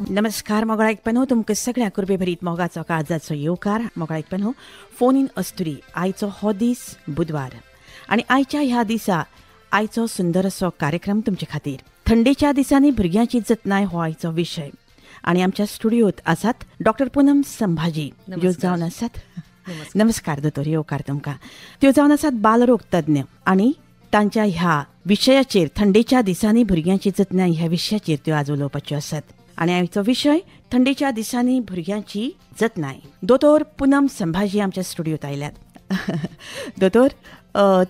नमस्कार मोगळा आयकप्यानो, तुमकां सगळ्यांक कुर्बे भरीत मोगाचो काळजाचो येवकार. मोगळा आयकप्यानो, फोन इन अस्तुरी. आयचो हो दीस बुधवार आनी आयच्या ह्या दिसा आयचो सुंदर असो कार्यक्रम तुमचे खातीर. थंडेच्या दिसांनी भुरग्यांची जतनाय हो आयचो विशय. आनी आमच्या स्टुडियोत आसात डॉक्टर पूनम संभाजी, ज्यो जावन आसात नमस्कार दोतोर, येवकार तुमकां. त्यो जावन आसात बालरोग तज्ञ आनी तांच्या ह्या विशयाचेर, थंडेच्या दिसांनी भुरग्यांची जतनाय ह्या विशयाचेर त्यो आज उलोवपाच्यो आसात. आनी आयचो विशय थंडेच्या दिसांनी भुरग्यांची जतनाय. दोतोर पूनम संभाजी आमच्या स्टुडियोत आयल्यात. दोतोर,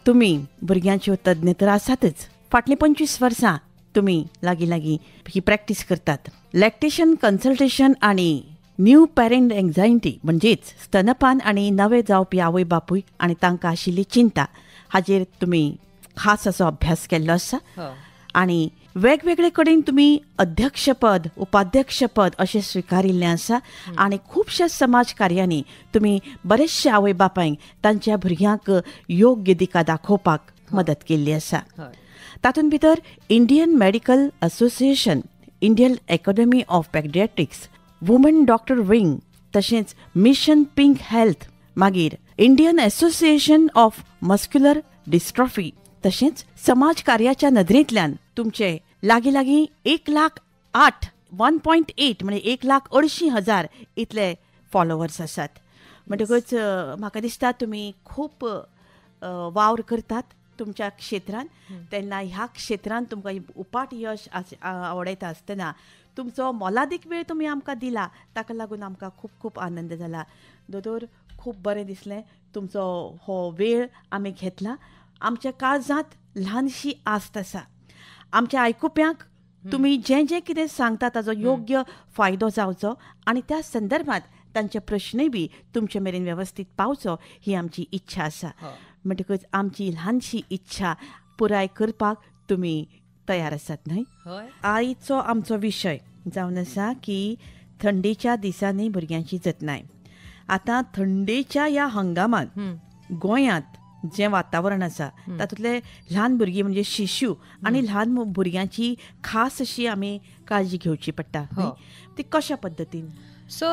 तुमी भुरग्यांच्यो तज्ञ तर आसातच. फाटलीं 25 वर्सां तुमी लागीं लागीं ही प्रॅक्टीस करतात. लॅक्टेशन कन्सल्टेशन आनी न्यू पॅरंट एन्झायटी म्हणजेच स्तनपान आनी नवे जावपी आवय बापूय आनी तांकां आशिल्ली चिंता हाजेर तुमी खास असो अभ्यास केल्लो आसा. आनी वेगवेगळे कडेन तुमी अध्यक्षपद, उपाध्यक्षपद अशें स्विकारिल्लें आसा. आनी खुबश्या समाज कार्यांनी तुमी बरेचशे आवय बापायंक तांच्या भुरग्यांक योग्य दिका दाखोवपाक मदत केल्ली आसा. तातूंत भितर Indian medical association, Indian academy of paediatrics, woman doctor wing, तशेंच मिशन पिंक हेल्थ, मागीर Indian association of muscular dystrophy, तशेंच समाज कार्याच्या नदरेंतल्यान तुमचे लागीं लागीं 1,08,000 1.8 म्हणजे 1,80,000 इतले फॉलोवर्स आसात. म्हणटकूच म्हाका दिसता तुमी खूब वावर करतात तुमच्या क्षेत्रांत. तेन्ना ह्या क्षेत्रांत तुमकां उपाट यश आवडयता आसतना तुमचो मोलादीक वेळ तुमी आमकां दिला, ताका लागून आमकां खूब खूब आनंद जाला. दोतोर, खूब बरें दिसलें तुमचो हो वेळ आमी घेतला. आमच्या काळजांत ल्हानशी आस्त आसा. आमच्या आयकुप्यांक तुमी जें जें कितें सांगता ताचो योग्य फायदो जावचो आनी त्या संदर्भात तांचे प्रश्नय बी तुमचे मेरेन वेवस्थीत पावचो ही आमची इच्छा आसा. म्हणटकूच आमची ल्हानशी इच्छा पुराय करपाक तुमी तयार आसात न्हय? आयचो आमचो विशय जावन आसा की थंडेच्या दिसांनी भुरग्यांची जतनाय. आतां थंडेच्या ह्या हंगामांत गोंयांत जें वातावरण आसा तातूंतले ल्हान भुरगीं म्हणजे शिशू आनी ल्हान भुरग्यांची खास अशी आमी काळजी घेवची पडटा. ती कशा पद्दतीन? सो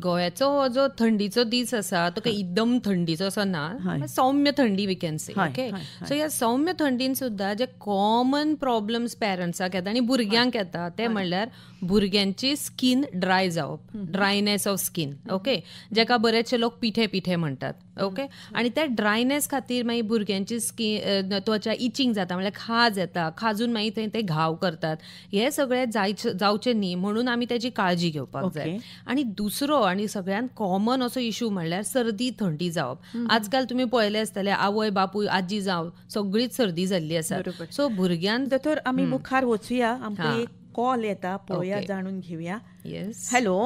गोंयाचो हो जो थंडीचो दीस आसा तो काही एकदम थंडीचो असो ना, सौम्य थंडी we can say. Okay, so ह्या सौम्य थंडीन सुद्दां जे कॉमन प्रॉब्लेम्स पॅरंट्साक येता आनी भुरग्यांक येता ते म्हणल्यार भुरग्यांची स्कीन ड्राय जावप, ड्रायनेस ऑफ स्कीन. ओके, जेका बरेचशे लोक पिठे पिठे म्हणटात. ओके, आनी त्या ड्रायनेस खातीर मागीर भुरग्यांची स्कीन त्वचा इचिंग जाता, म्हणल्यार खाज येता, खाजून मागीर थंय ते घाव करतात. हे सगळे जावचे न्ही म्हणून आमी त्याची काळजी घेवपाक जाय. आणि दुसरो आनी सगळ्यात कॉमन असो इशू म्हणल्यार सर्दी थंडी जावप. आजकाल तुम्ही पळयले आसतले आवय बापूय आजी जावं सगळीच सर्दी जाल्ली आसा. सो भुरग्यांक दोतोर आमी मुखार वचुया. आमकां एक कॉल येता, पळोवया, जाणून घेवया. येस, हॅलो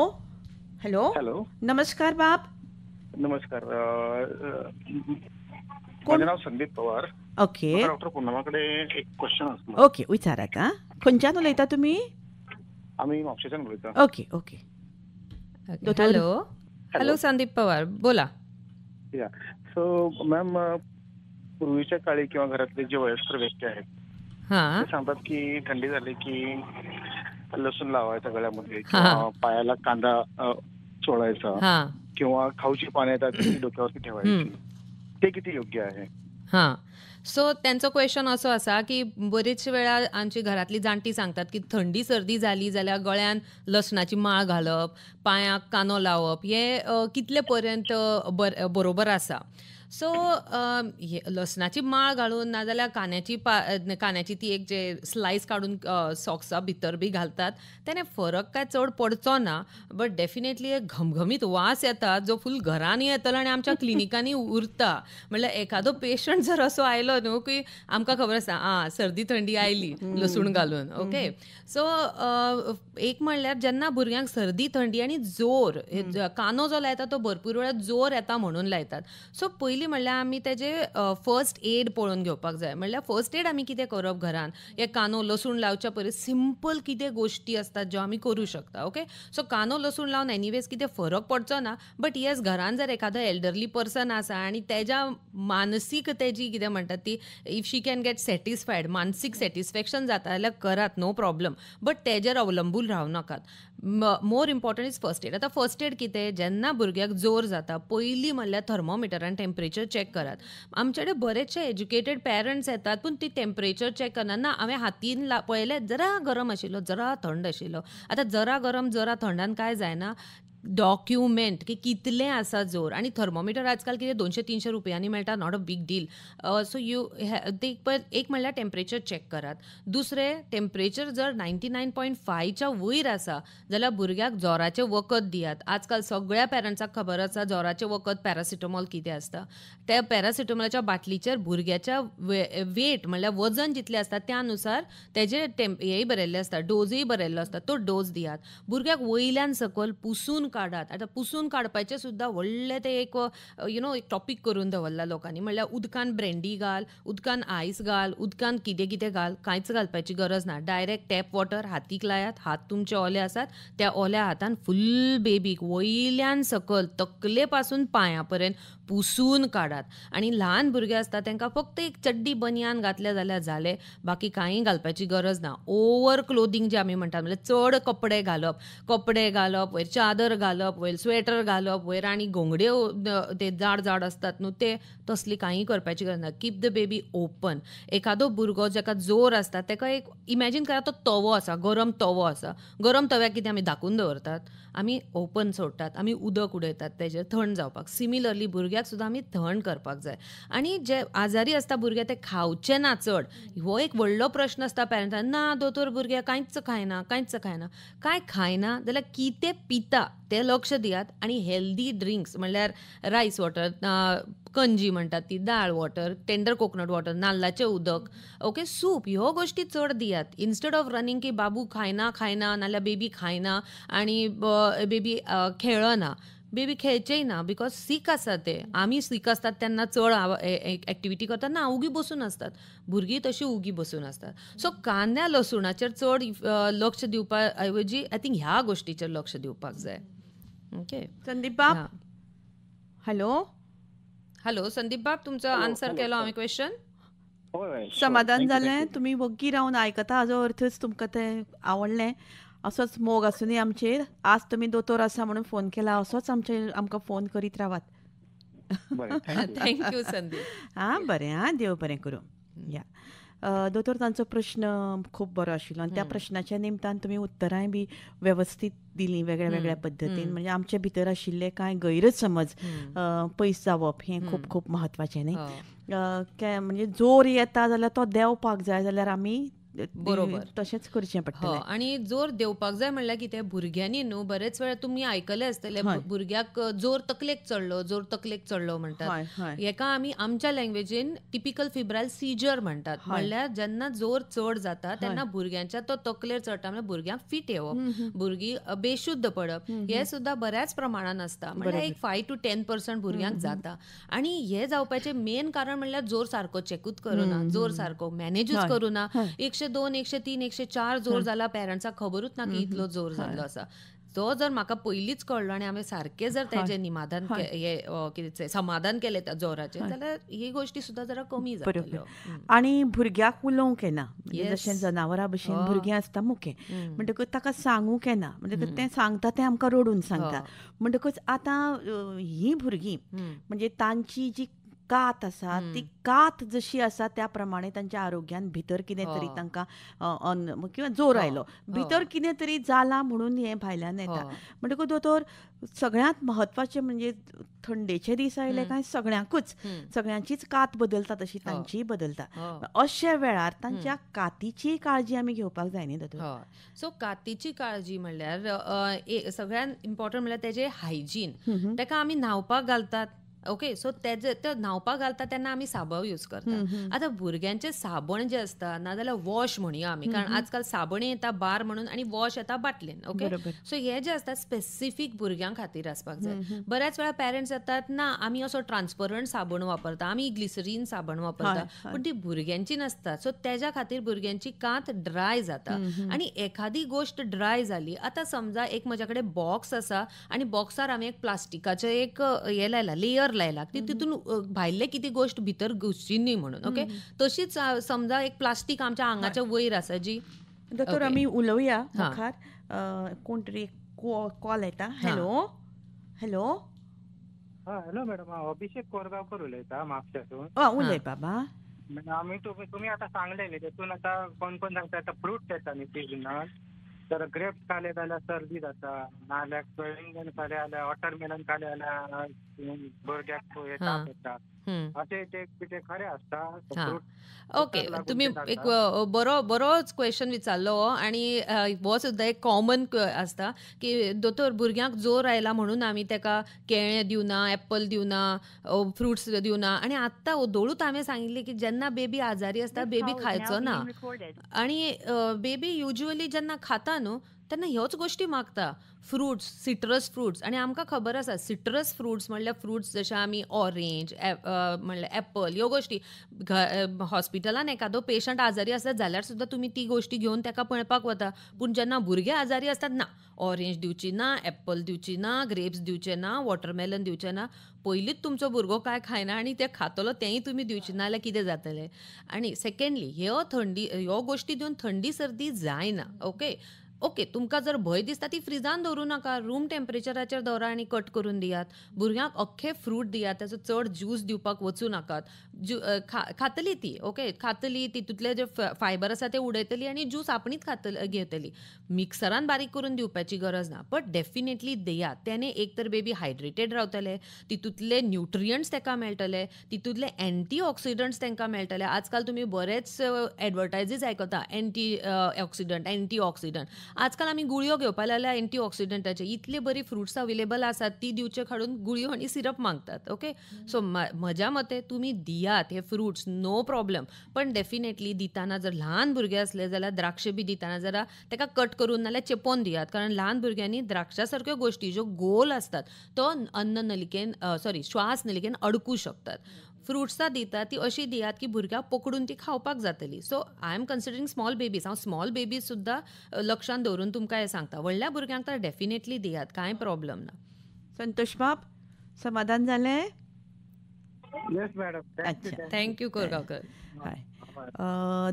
हॅलो हॅलो, नमस्कार बाब. नमस्कार. माझे नाव संदीप पवार. ओके, डॉक्टर पूनमाकडे एक क्वेश्चन आसलो. ओके, विचारात. खंयच्यान उलयता तुमी? आम्ही म्हापशेच्यान उलयता. Okay okay. Hello hello, Sandeep Pawar बोला. या सो मॅम, पूर्वीच्या काळी किंवा घरातले जे वयस्कर व्यक्ती आहेत ते सांगतात की थंडी झाली की लसूण लावायचा गळ्यामध्ये, किंवा पायाला कांदा चोळायचा, किंवा खाऊची पाने येतात ती डोक्यावरती ठेवायची. ते किती योग्य आहे? सो त्यांचो क्वेश्चन असो आसा की बरेच वेळा आमची घरातली जाणटी सांगतात की थंडी सर्दी जाली जाल्यार गळ्यान लसणाची माळ घालप, पांयाक कानो लावप, हे कितले पर्यंत बरोबर आसा? सो लसणाची माळ घालून नाजाल्यार कान्याची ती एक जे स्लायस काढून सॉक्सा भितर बी घालतात त्याने फरक काय चड पडचो ना. बट डेफिनेटली एक घमघमीत वास येता जो फूल घरांनी येतलो आनी आमच्या क्लिनिकांनी उरता. म्हणल्यार एखादो पेशंट जर असो आयलो न्हू की आमकां खबर आसा सर्दी थंडी आयली लसूण घालून. ओके, सो एक म्हणल्यार जेन्ना भुरग्यांक सर्दी थंडी आनी जोर, कानो जो लायता तो भरपूर वेळा जोर येता म्हणून लायतात. सो पयलीं म्हणल्यार आमी तेजे फर्स्ट एड पळोवन घेवपाक जाय. म्हणल्यार फर्स्ट एड आमी कितें करप घरान, एक कानो लसूण लावच्या पयलीं सिंपल कितें गोश्टी असतात ज्यो आमी करूं शकता. ओके, सो कानो लसूण लावन एनिवेज कितें फरक पडचो ना. बट येस, घरान जर एखादो एल्डरली पर्सन आसा आनी तेज्या मानसीक तेजी कितें म्हणटात ती if she can get satisfied, मानसीक सॅटिस्फॅक्शन जाता जाल्यार करात, नो प्रॉब्लम, बट तेजेर अवलंबून रावं नाकात. More important is first aid. आतां फर्स्ट एड कितें, जेन्ना भुरग्याक जोर जाता पयलीं म्हणल्यार थर्मोमिटरान टेम्परेचर चॅक करात. आमचे कडेन बरेचशे एज्युकेटेड पेरंट्स येतात पूण ती टेम्परेचर चॅक करना. ना, हांवें हातीन पळयलें, जरा गरम आशिल्लो, जरा थंड आशिल्लो. आतां जरा गरम जरा थंडान काय जायना, डॉक्युमेंट की कितलें आसा जोर. आनी थर्मोमिटर आजकाल कितें 200-300 रुपयांनी मेळटा, not a big deal. So एक म्हणल्यार टेम्परेचर चॅक करात. दुसरें, टेम्परेचर जर 99.5च्या वयर आसा जाल्यार भुरग्याक जोराचें वखद दियात. आजकाल सगळ्या पेरंट्सांक खबर आसा जोराचें वखद पॅरासिटामॉल कितें आसता. त्या पॅरासिटामॉलाच्या बाटलीचेर भुरग्याच्या वेट म्हणल्यार वजन जितलें आसता त्या नुसार तेजे हेय बरयल्लें आसता, डोजय बरयल्लो आसता, तो डोस दियात. भुरग्याक वयल्यान सकयल पुसून काडात. आतां पुसून काडपाचें सुद्दां व्हडलें तें एक एक टॉपीक करून दवरला लोकांनी. म्हणल्यार उदकान ब्रँडी घाल, उदकान आयस घाल, उदकान कितें कितें घाल, कांयच घालपाची गरज ना. डायरेक्ट टॅप वॉटर हातीक लायात. हात तुमचे ओले आसात, त्या ओल्या हातान फुल्ल बेबीक वयल्यान सकयल तकले पासून पांयां पर्यंत पुसून काडात. आनी ल्हान भुरगे आसता तांकां फक्त एक चड्डी बनियान घातले जाल्यार जालें, बाकी कांय घालपाची गरज ना. ओवर क्लोदिंग जे आमी म्हणटात, म्हणल्यार चड कपडे घालप, वयर चादर घालप, वयर स्वेटर घालप, वयर आनी घोंगड्यो ते जाड जाड असतात न्हू ते, तसली कांय करपाची गरज ना. Keep the baby open. एखादो भुरगो जाका जोर आसता ताका एक इमॅजीन करा, तो तवो आसा, गरम तवो आसा. गरम तव्याक कितें आमी धाकून दवरतात, आमी ओपन सोडटात, आमी उदक उडयतात तेजेर थंड जावपाक. सिमिलरली भुरग्याक सुद्दां आमी थंड करपाक जाय. आनी जे आजारी आसता भुरगे ते खावचे ना चड. हो एक व्हडलो प्रश्न आसता पेरंटांक. ना दोतोर, भुरगे कांयच खायना. काय खायना जाल्यार कितें पिता तें लक्ष दियात. आनी हेल्दी ड्रिंक्स म्हणल्यार रायस वॉटर, कंजी म्हणटात ती, दाळ वॉटर, टेंडर कोकोनट वॉटर, नाल्लाचें उदक, ओके, सूप, ह्यो गोश्टी चड दियात. इन्स्टेड ऑफ रनिंग की बाबू खायना नाल्यार बेबी खायना आनी बेबी खेळना. बेबी खेळचेय ना, बिकॉज सीक आसा ते. आमी सीक आसतात तेन्ना चड एक्टिविटी करतात ना, उगी बसून असतात. भुरगीं तशी उगी बसून असतात. सो कांद्या लसुणाचेर चड लक्ष दिवपा ऐवजी आय थिंक ह्या गोश्टीचेर लक्ष दिवपाक जाय. ओके, संदीप बाब. हॅलो संदीप बाब, तुमचो आन्सर केलो हांवें क्वेश्चन. समाधान जालें? तुमी वग्गी रावन आयकता, हाजो अर्थच तुमकां तें आवडलें. असोच मोग आसूनी आमचेर. आज तुमी दोतोर आसा म्हणून फोन केला, असोच आमकां फोन करीत रावात. थँक्यू संदीप. बरें, देव बरें करूं. या दोतोर, तांचो प्रश्न खूब बरो आशिल्लो आनी त्या प्रश्नाच्या निमतान तुमी उत्तरांय बी वेवस्थीत दिलीं वेगळ्या वेगळ्या पद्दतीन. म्हणजे आमचे भितर आशिल्ले कांय गैरच समज पयस जावप हें खूब खूब म्हत्वाचें न्ही. म्हणजे जोर येता जाल्यार तो देंवपाक जाय जाल्यार आमी बरोबर तशेंच करचें पडटलें. आनी जोर देवपाक जाय म्हणल्यार कितें, भुरग्यांनी न्हू बरेच वेळा तुमी आयकलें आसतलें, भुरग्याक जोर तकलेक चडलो म्हणटात. हेका आमी आमच्या लँग्वेजीन टिपिकल फिब्रायल सीजर म्हणटात. म्हणल्यार जेन्ना जोर चड जाता तेन्ना भुरग्यांच्या तो तकलेर चडटा, म्हणल्यार भुरग्यांक फीट येवप, भुरगीं बेशुद्ध पडप, हे सुद्दां बऱ्याच प्रमाणान आसता. म्हणल्यार एक 5 to 10% भुरग्यांक जाता. आनी हे जावपाचें मेन कारण म्हणल्यार जोर सारको चॅकूच करूना, जोर सारको मॅनेजूच करूना. 102, 103, 104 जोर जाला, पेरंट्साक खबरूच ना की इतलो जोर जाल्लो आसा. तो जर म्हाका पयलींच कळलो आनी हांवें सारकें जर तेजें निमाधान समाधान केलें त्या जोराचें, जाल्यार ही गोश्टी सुद्दां जरा कमी जातल्यो. आनी भुरग्याक उलोवंक येना, जशें जनावरां भशेन भुरगें आसता मुखें, म्हणटकूच ताका सांगूंक येना. म्हणटकूच तें सांगता तें आमकां रडून सांगता. म्हणटकूच आतां ही भुरगीं म्हणजे तांची जी कात आसा ती कात जशी आसा त्या प्रमाणे तांच्या आरोग्यान भितर कितें तरी तांकां किंवा जोर आयलो, भितर कितें तरी जाला म्हणून हें भायल्यान येता. म्हणटकूच दोतोर, सगळ्यांत म्हत्वाचें म्हणजे थंडेचे दीस आयले काय सगळ्यांचीच कात बदलता तशी तांचीय बदलता. अशा वेळार तांच्या कातीची काळजी आमी घेवपाक जाय न्ही दोतोर. सो कातीची काळजी म्हणल्यार सगळ्यात इम्पॉर्टंट म्हणल्यार तेजें हायजीन. ताका आमी न्हावपाक घालतात, ओके, सो ते न्हावपाक घालता तेन्ना आमी साबण यूज करतात. आतां भुरग्यांचे साबण जे आसता नाजाल्यार वॉश म्हणया आमी, कारण आजकाल साबणय येता बार म्हणून आनी वॉश येता बाटलेन, ओके. सो हे जे आसता स्पेसिफीक भुरग्यां खातीर आसपाक जाय. बऱ्याच वेळा पेरंट्स येतात, ना आमी असो ट्रान्सपरंट साबण वापरता, आमी ग्लिसरीन साबण वापरता, पूण ती भुरग्यांची नासता. सो तेज्या खातीर भुरग्यांची कात ड्राय जाता. आनी एखादी गोश्ट ड्राय जाली, आतां समजा एक म्हज्या कडेन बॉक्स आसा आनी बॉक्सार हांवें एक प्लास्टिकाचें एक हें लायला, लेयर लायला की तितून भायले किती गोष्ट भितर घुसची न्ही म्हणून. ओके, तशीच समजा एक प्लास्टीक आमच्या आंगाच्या वयर आसा जी. दोतोर आमी उलोवया मुखार. कोण तरी कॉल येता. Hello hello. हॅलो मॅडम, अभिषेक कोरगावकर उलयता म्हापश्यासून. उलय बाबा. आम्ही तुम्ही आता सांगलेले तेतून आता कोण कोण सांगता आता फ्रुट्स येता न्ही सिजनल, तर ग्रेप्स खाले जाल्यार सर्दी जाता, नाल्यार पेरिंगन खाले जाल्यार वॉटरमेलन खाले जाल्यार भुरग्याक ताप येता. अशें ते खरें आसता? ओके, तुम्ही एक बरोच क्वेश्चन विचारलो आणि हो सुद्धा एक कॉमन आसता की दोतोर भुरग्यांक जोर आयला म्हणून आमी तेका केळें दिवना, एप्पल दिवना, फ्रुट्स दिवना. आणि आत्तां ओदोळूच हांवें सांगिल्लें की जेन्ना बेबी आजारी आसता बेबी खायचो ना. आणि बेबी युजली जेन्ना खाता न्हू तेन्ना ह्योच गोष्टी मागता, फ्रुट्स, सिट्रस फ्रुट्स. आणि आमकां खबर आसा सिट्रस फ्रुट्स म्हणल्यार फ्रुट्स जशे आमी ऑरेंज म्हणल्यार एप्पल, ह्यो गोष्टी हॉस्पिटलान एखादो पेशंट आजारी आसता जाल्यार सुद्दां तुमी ती गोष्टी घेवन तेका पळोवपाक वता. पूण जेन्ना भुरगे आजारी आसतात ना, ऑरेंज दिवची ना, एप्पल दिवची ना, ग्रेप्स दिवचे ना, वॉटरमेलन दिवचे ना. पयलींच तुमचो भुरगो काय खायना आनी ते खातलो तेंय तुमी दिवची ना जाल्यार कितें जातलें. आनी सेकंडली ह्यो गोष्टी दिवन थंडी सर्दी जायना. ओके, तुमकां जर भंय दिसता ती फ्रिजान दवरूं नाका, रूम टेम्परेचराचेर दवरा आनी कट करून दियात. भुरग्यांक अख्खे फ्रूट दियात, ताचो चड ज्यूस दिवपाक वचूं नाकात. खातली ती, खातली, तितूंतले जे फायबर आसा ते उडयतली आनी ज्यूस आपणीच घेतली. मिक्सरान बारीक करून दिवपाची गरज ना, बट डेफिनेटली दियात. त्याने एक तर बेबी हायड्रेटेड रावतले, तितूंतले न्युट्रियंट्स ताका मेळटले, तितूंतले एंटी ऑक्सिडंट्स तांकां मेळटले. आजकाल तुमी बरेच एडवर्टायजीस आयकता, एंटी ऑक्सिडंट. आजकाल आमी गुळयो घेवपा लागल्या एंटी ऑक्सिडंटाचे. इतले बरी फ्रुट्स अवेलेबल आसात, ती दिवचे काडून गुळयो आनी सिरप मागतात. सो म्हज्या मते तुमी दियात हे फ्रुट्स, नो प्रॉब्लेम. पण डेफिनेटली दिताना जर ल्हान भुरगे असले जाल्यार द्राक्ष बी दिताना जरा ताका कट करून नाल्यार चेपोवन दियात. कारण ल्हान भुरग्यांनी द्राक्षा सारक्यो गोष्टी ज्यो गोल असतात तो श्वास नलिकेन अडकू शकतात. फ्रुट्सां दितात ती अशी दियात की भुरग्याक पकडून ती खावपाक जातली. So I am considering small babies. हांव स्मॉल बेबीज सुद्दां लक्षान दवरून तुमकां हें सांगता. व्हडल्या भुरग्यांक तर डेफिनेटली दियात, कांय प्रॉब्लेम ना. संतोष बाब, समाधान जालें? Yes madam, thank you Korgaonkar.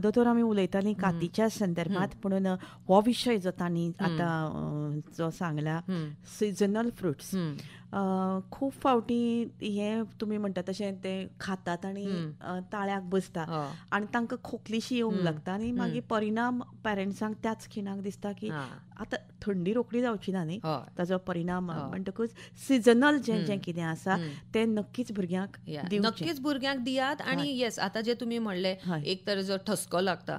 दोतोर आमी उलयतालीं कातीच्या संदर्भात, म्हणून हो विशय जो तांणी आतां जो सांगला सिजनल फ्रुट्स, खूब फावटी हे तुमी म्हणटा तशें ते खातात आनी ताळ्याक बसता आनी तांकां खोकलीशी येवंक लागता आनी मागीर परिणाम पॅरंट्सांक त्याच खिणाक दिसता की आतां थंडी रोखडी जावची ना न्ही, ताजो परिणाम म्हणटकूच सिजनल जें कितें आसा तें नक्कीच भुरग्यांक दियात. आनी येस, आतां जे तुमी म्हणले एक तर जो ठसको लागता,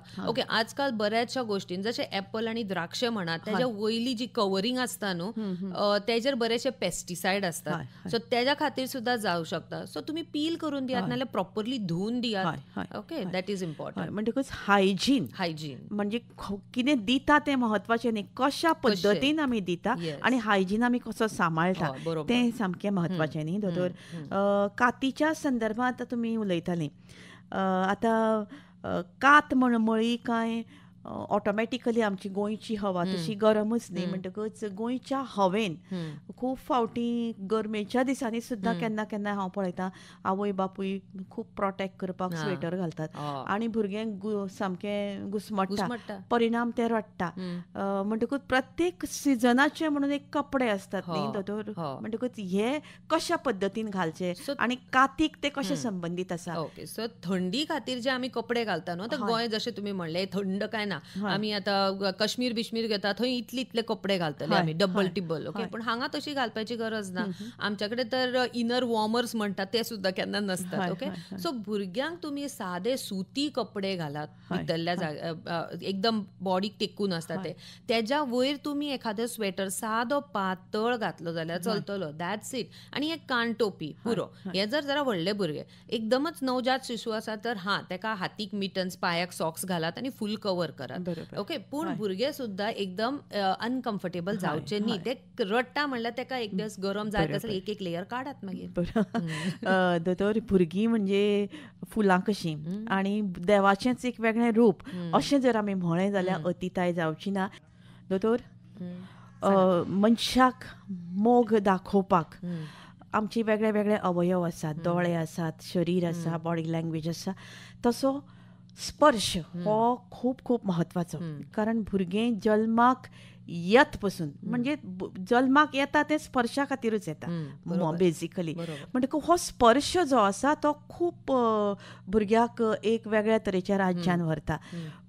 आजकाल बऱ्याचशा गोष्टींनी जशे एप्पल आनी द्राक्ष म्हणा तेज्या वयली जी कवरिंग आसता न्हू तेजेर बरेचशे पेस्टिसायड असतात. सो तेज्या खातीर सुद्दां जावं शकता. सो तुमी पील करून दियात नाल्यार प्रॉपरली धुवन दियात. That is important. म्हणटकूच हायजीन म्हणजे कितें दिता तें म्हत्वाचें न्ही, कशा पद्दतीन आमी दिता आनी हायजीन आमी कसो सांबाळटा तें सामकें म्हत्वाचें न्ही. दोतोर, कातीच्या संदर्भांत तुमी उलयतालीं. आतां कात मळी काय ऑटोमॅटिकली आमची गोंयची हवा तशी गरमूच न्ही, म्हणटकच गोंयच्या हवेन खूब फावटी गरमेच्या दिसांनी सुद्दां केन्ना केन्ना हांव पळयतां आवय बापूय खूब प्रोटेक्ट करपाक स्वेटर घालतात आनी भुरग्यांक सामकें घुस्मटता, परिणाम ते रडटा. म्हणटकूच प्रत्येक सिजनाचे म्हणून एक कपडे असतात न्ही दोतोर, म्हणटकूच हे कशा पद्दतीन घालचे आनी कातीक ते कशे संबंदीत आसा? ओके, सो थंडी खातीर जे आमी कपडे घालता न्हू, तर गोंय जशें तुमी म्हणलें थंड काय ना, आमी आतां काश्मीर बिश्मीर घेता थंय इतले कपडे घालतले आमी डबल टिबल. पण हांगा तशी घालपाची गरज ना. आमच्याकडे तर इनर वॉर्मर्स म्हणटात ते सुद्दां केन्ना नसतात. सो भुरग्यांक तुमी सादे सुती कपडे घालात, भितरल्या एकदम बॉडीक तेकून आसता ते. तेज्या वयर तुमी एखादो स्वेटर सादो पातळ घातलो जाल्यार चलतलो. That's it. आनी एक कान टोपी पुरो. हे जर जरा व्हडले भुरगे, एकदमच नवजात शिशू आसा तर तेका हातीक मिटन्स, पायाक सॉक्स घालात आनी फूल कवर करात. पूण भुरगे सुद्दां एकदम अनकम्फर्टेबल जावचे न्ही. ते रडटा म्हणल्यार तेका एक दिवस गरम जायत आसल्यार एक लेयर काडात मागीर. दोतोर, भुरगीं म्हणजे फुलां कशीं आनी देवाचेंच एक वेगळें रूप अशें जर आमी म्हळें जाल्यार अतिताय जावची ना. दोतोर, मनशाक मोग दाखोवपाक आमचे वेगळे वेगळे अवयव आसात, दोळे आसात, शरीर आसा, बॉडी लँग्वेज आसा, तसो स्पर्श हो खूब खूब म्हत्वाचो. कारण भुरगें जल्माक येत पसून म्हणजे जल्माक येता ते स्पर्शा खातीरूच येता बेसिकली. म्हणटकूच हो स्पर्श जो आसा तो खूब भुरग्याक एक वेगळ्या तरेच्या राज्यान व्हरता.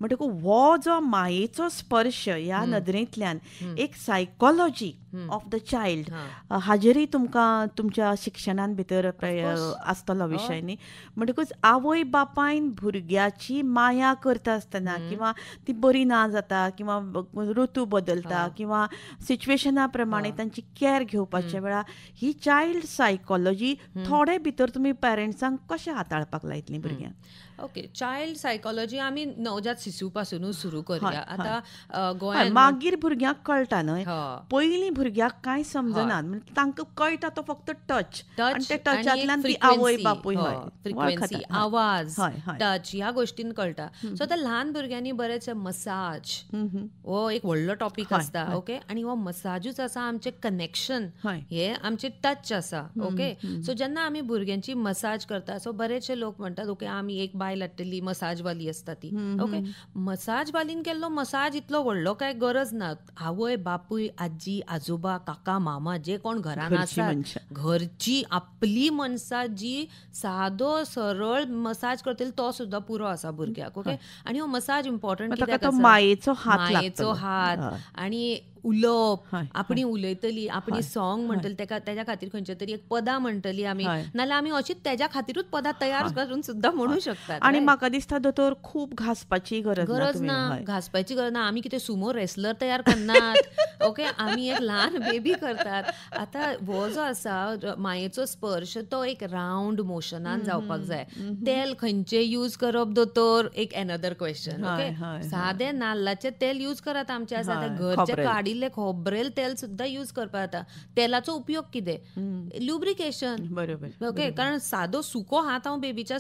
म्हणटकूच हो जो मायेचो स्पर्श ह्या नदरेंतल्यान एक सायकॉलॉजी ऑफ द चायल्ड हाजेरूय तुमकां तुमच्या शिक्षणान भितर आसतलो विशय न्ही. म्हणटकूच आवय बापायन भुरग्याची माया करता आसतना किंवा ती बरी ना जाता किंवा ऋतू बदलता किंवा सिच्युएशना प्रमाणे तांची कॅर घेवपाच्या वेळार ही चायल्ड सायकॉलॉजी थोडे भितर तुमी पेरंट्सांक कशें हाताळपाक लायतली भुरग्यांक? ओके, चायल्ड सायकॉलॉजी आमी नवजात शिशू पासूनच सुरू करूया. आता गोंयांत मागीर भुरग्यांक कळटा न्हय, पयलीं भुरग्याक कांय समजना, तांकां कळटा तो फक्त टच आनी ते टचांतल्यान ती आवय बापूय फ्रिक्वेन्सी, आवाज, टच ह्या गोष्टीन कळटा. सो त्या ल्हान भुरग्यांनी बरेचशे मसाज हो एक व्हडलो टॉपीक आसता. ओके, आनी हो मसाजूच आसा आमचे कनेक्शन, हे आमचे टच आसा. ओके, सो जेन्ना आमी भुरग्यांची मसाज करता, सो बरेचशे लोक म्हणटात ओके आमी एक बायल हाडटली मसाजवाली असता ती. ओके, मसाजवालीन केल्लो मसाज इतलो व्हडलो काय गरज ना. आवय बापूय, आजी आजोबा, काका मामा जे कोण घरान आसात, घरची आपली मनसा जी सादो सरळ मसाज करतली तो सुद्धा पुरो आसा भुरग्याक. ओके, आणि हो मसाज इम्पॉर्टंट कित्याक आसा, मायेचो हात आणि उलोवप, आपणी उलयतली, आपणी सॉंग म्हणटली, तेच्या खातीर खंयच्या तरी एक पदां म्हणटली आमी, नाल्यार आमी अशीच तेच्या खातीरूच पदां तयार करून सुद्धा म्हणू शकतात. आणि म्हाका दिसता दोतोर खूब घासपाची गरज ना, घासपाची गरज ना. आमी कितें सुमो रेसलर तयार करनात. ओके, आमी एक ल्हान बेबी करतात. आता हो जो आसा मायेचो स्पर्श तो एक रावंड मोशनान जावपाक जाय. तेल खंयचे यूज करप दोतोर एक एनदर क्वेश्चन. ओके, सादे नाल्लाचे तेल यूज करात आमचे आसा ते घरचे काडिल्ले खोबरेल तेल सुद्धा यूज करपाक जाता. तेलाचो उपयोग कितें? ल्युब्रिकेशन. बरोबर. ओके, कारण सादो सुको हात हांव बेबीच्या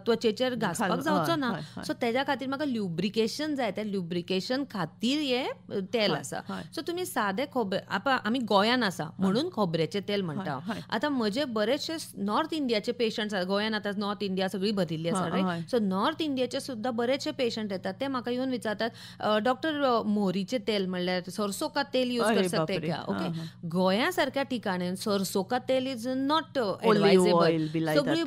त्वचेचेर घासपाक जावचो ना. सो तेज्या खातीर म्हाका ल्युब्रिकेशन जाय. त्या ल्युब्रिकेशन खातीर हे तेल आसा. सो तुमी सादे खोबरे, आमी गोंयान आसा म्हणून खोबऱ्याचे तेल म्हणटा. आता म्हजे बरेचशे नॉर्थ इंडियाचे पेशंट्स आसा. गोंयान आता नॉर्थ इंडिया सगळी भरिल्ली आसा रायट. सो नॉर्थ इंडियाचे सुद्धा बरेचशे पेशंट येतात. ते म्हाका येऊन विचारतात डॉक्टर मोहरीचे तेल म्हणल्यार सरसो का तेल यूज कर सकते क्या? ओके, गोंया सारख्या ठिकाणी सरसो का तेल इज नॉट एडवायजेबल. सगळी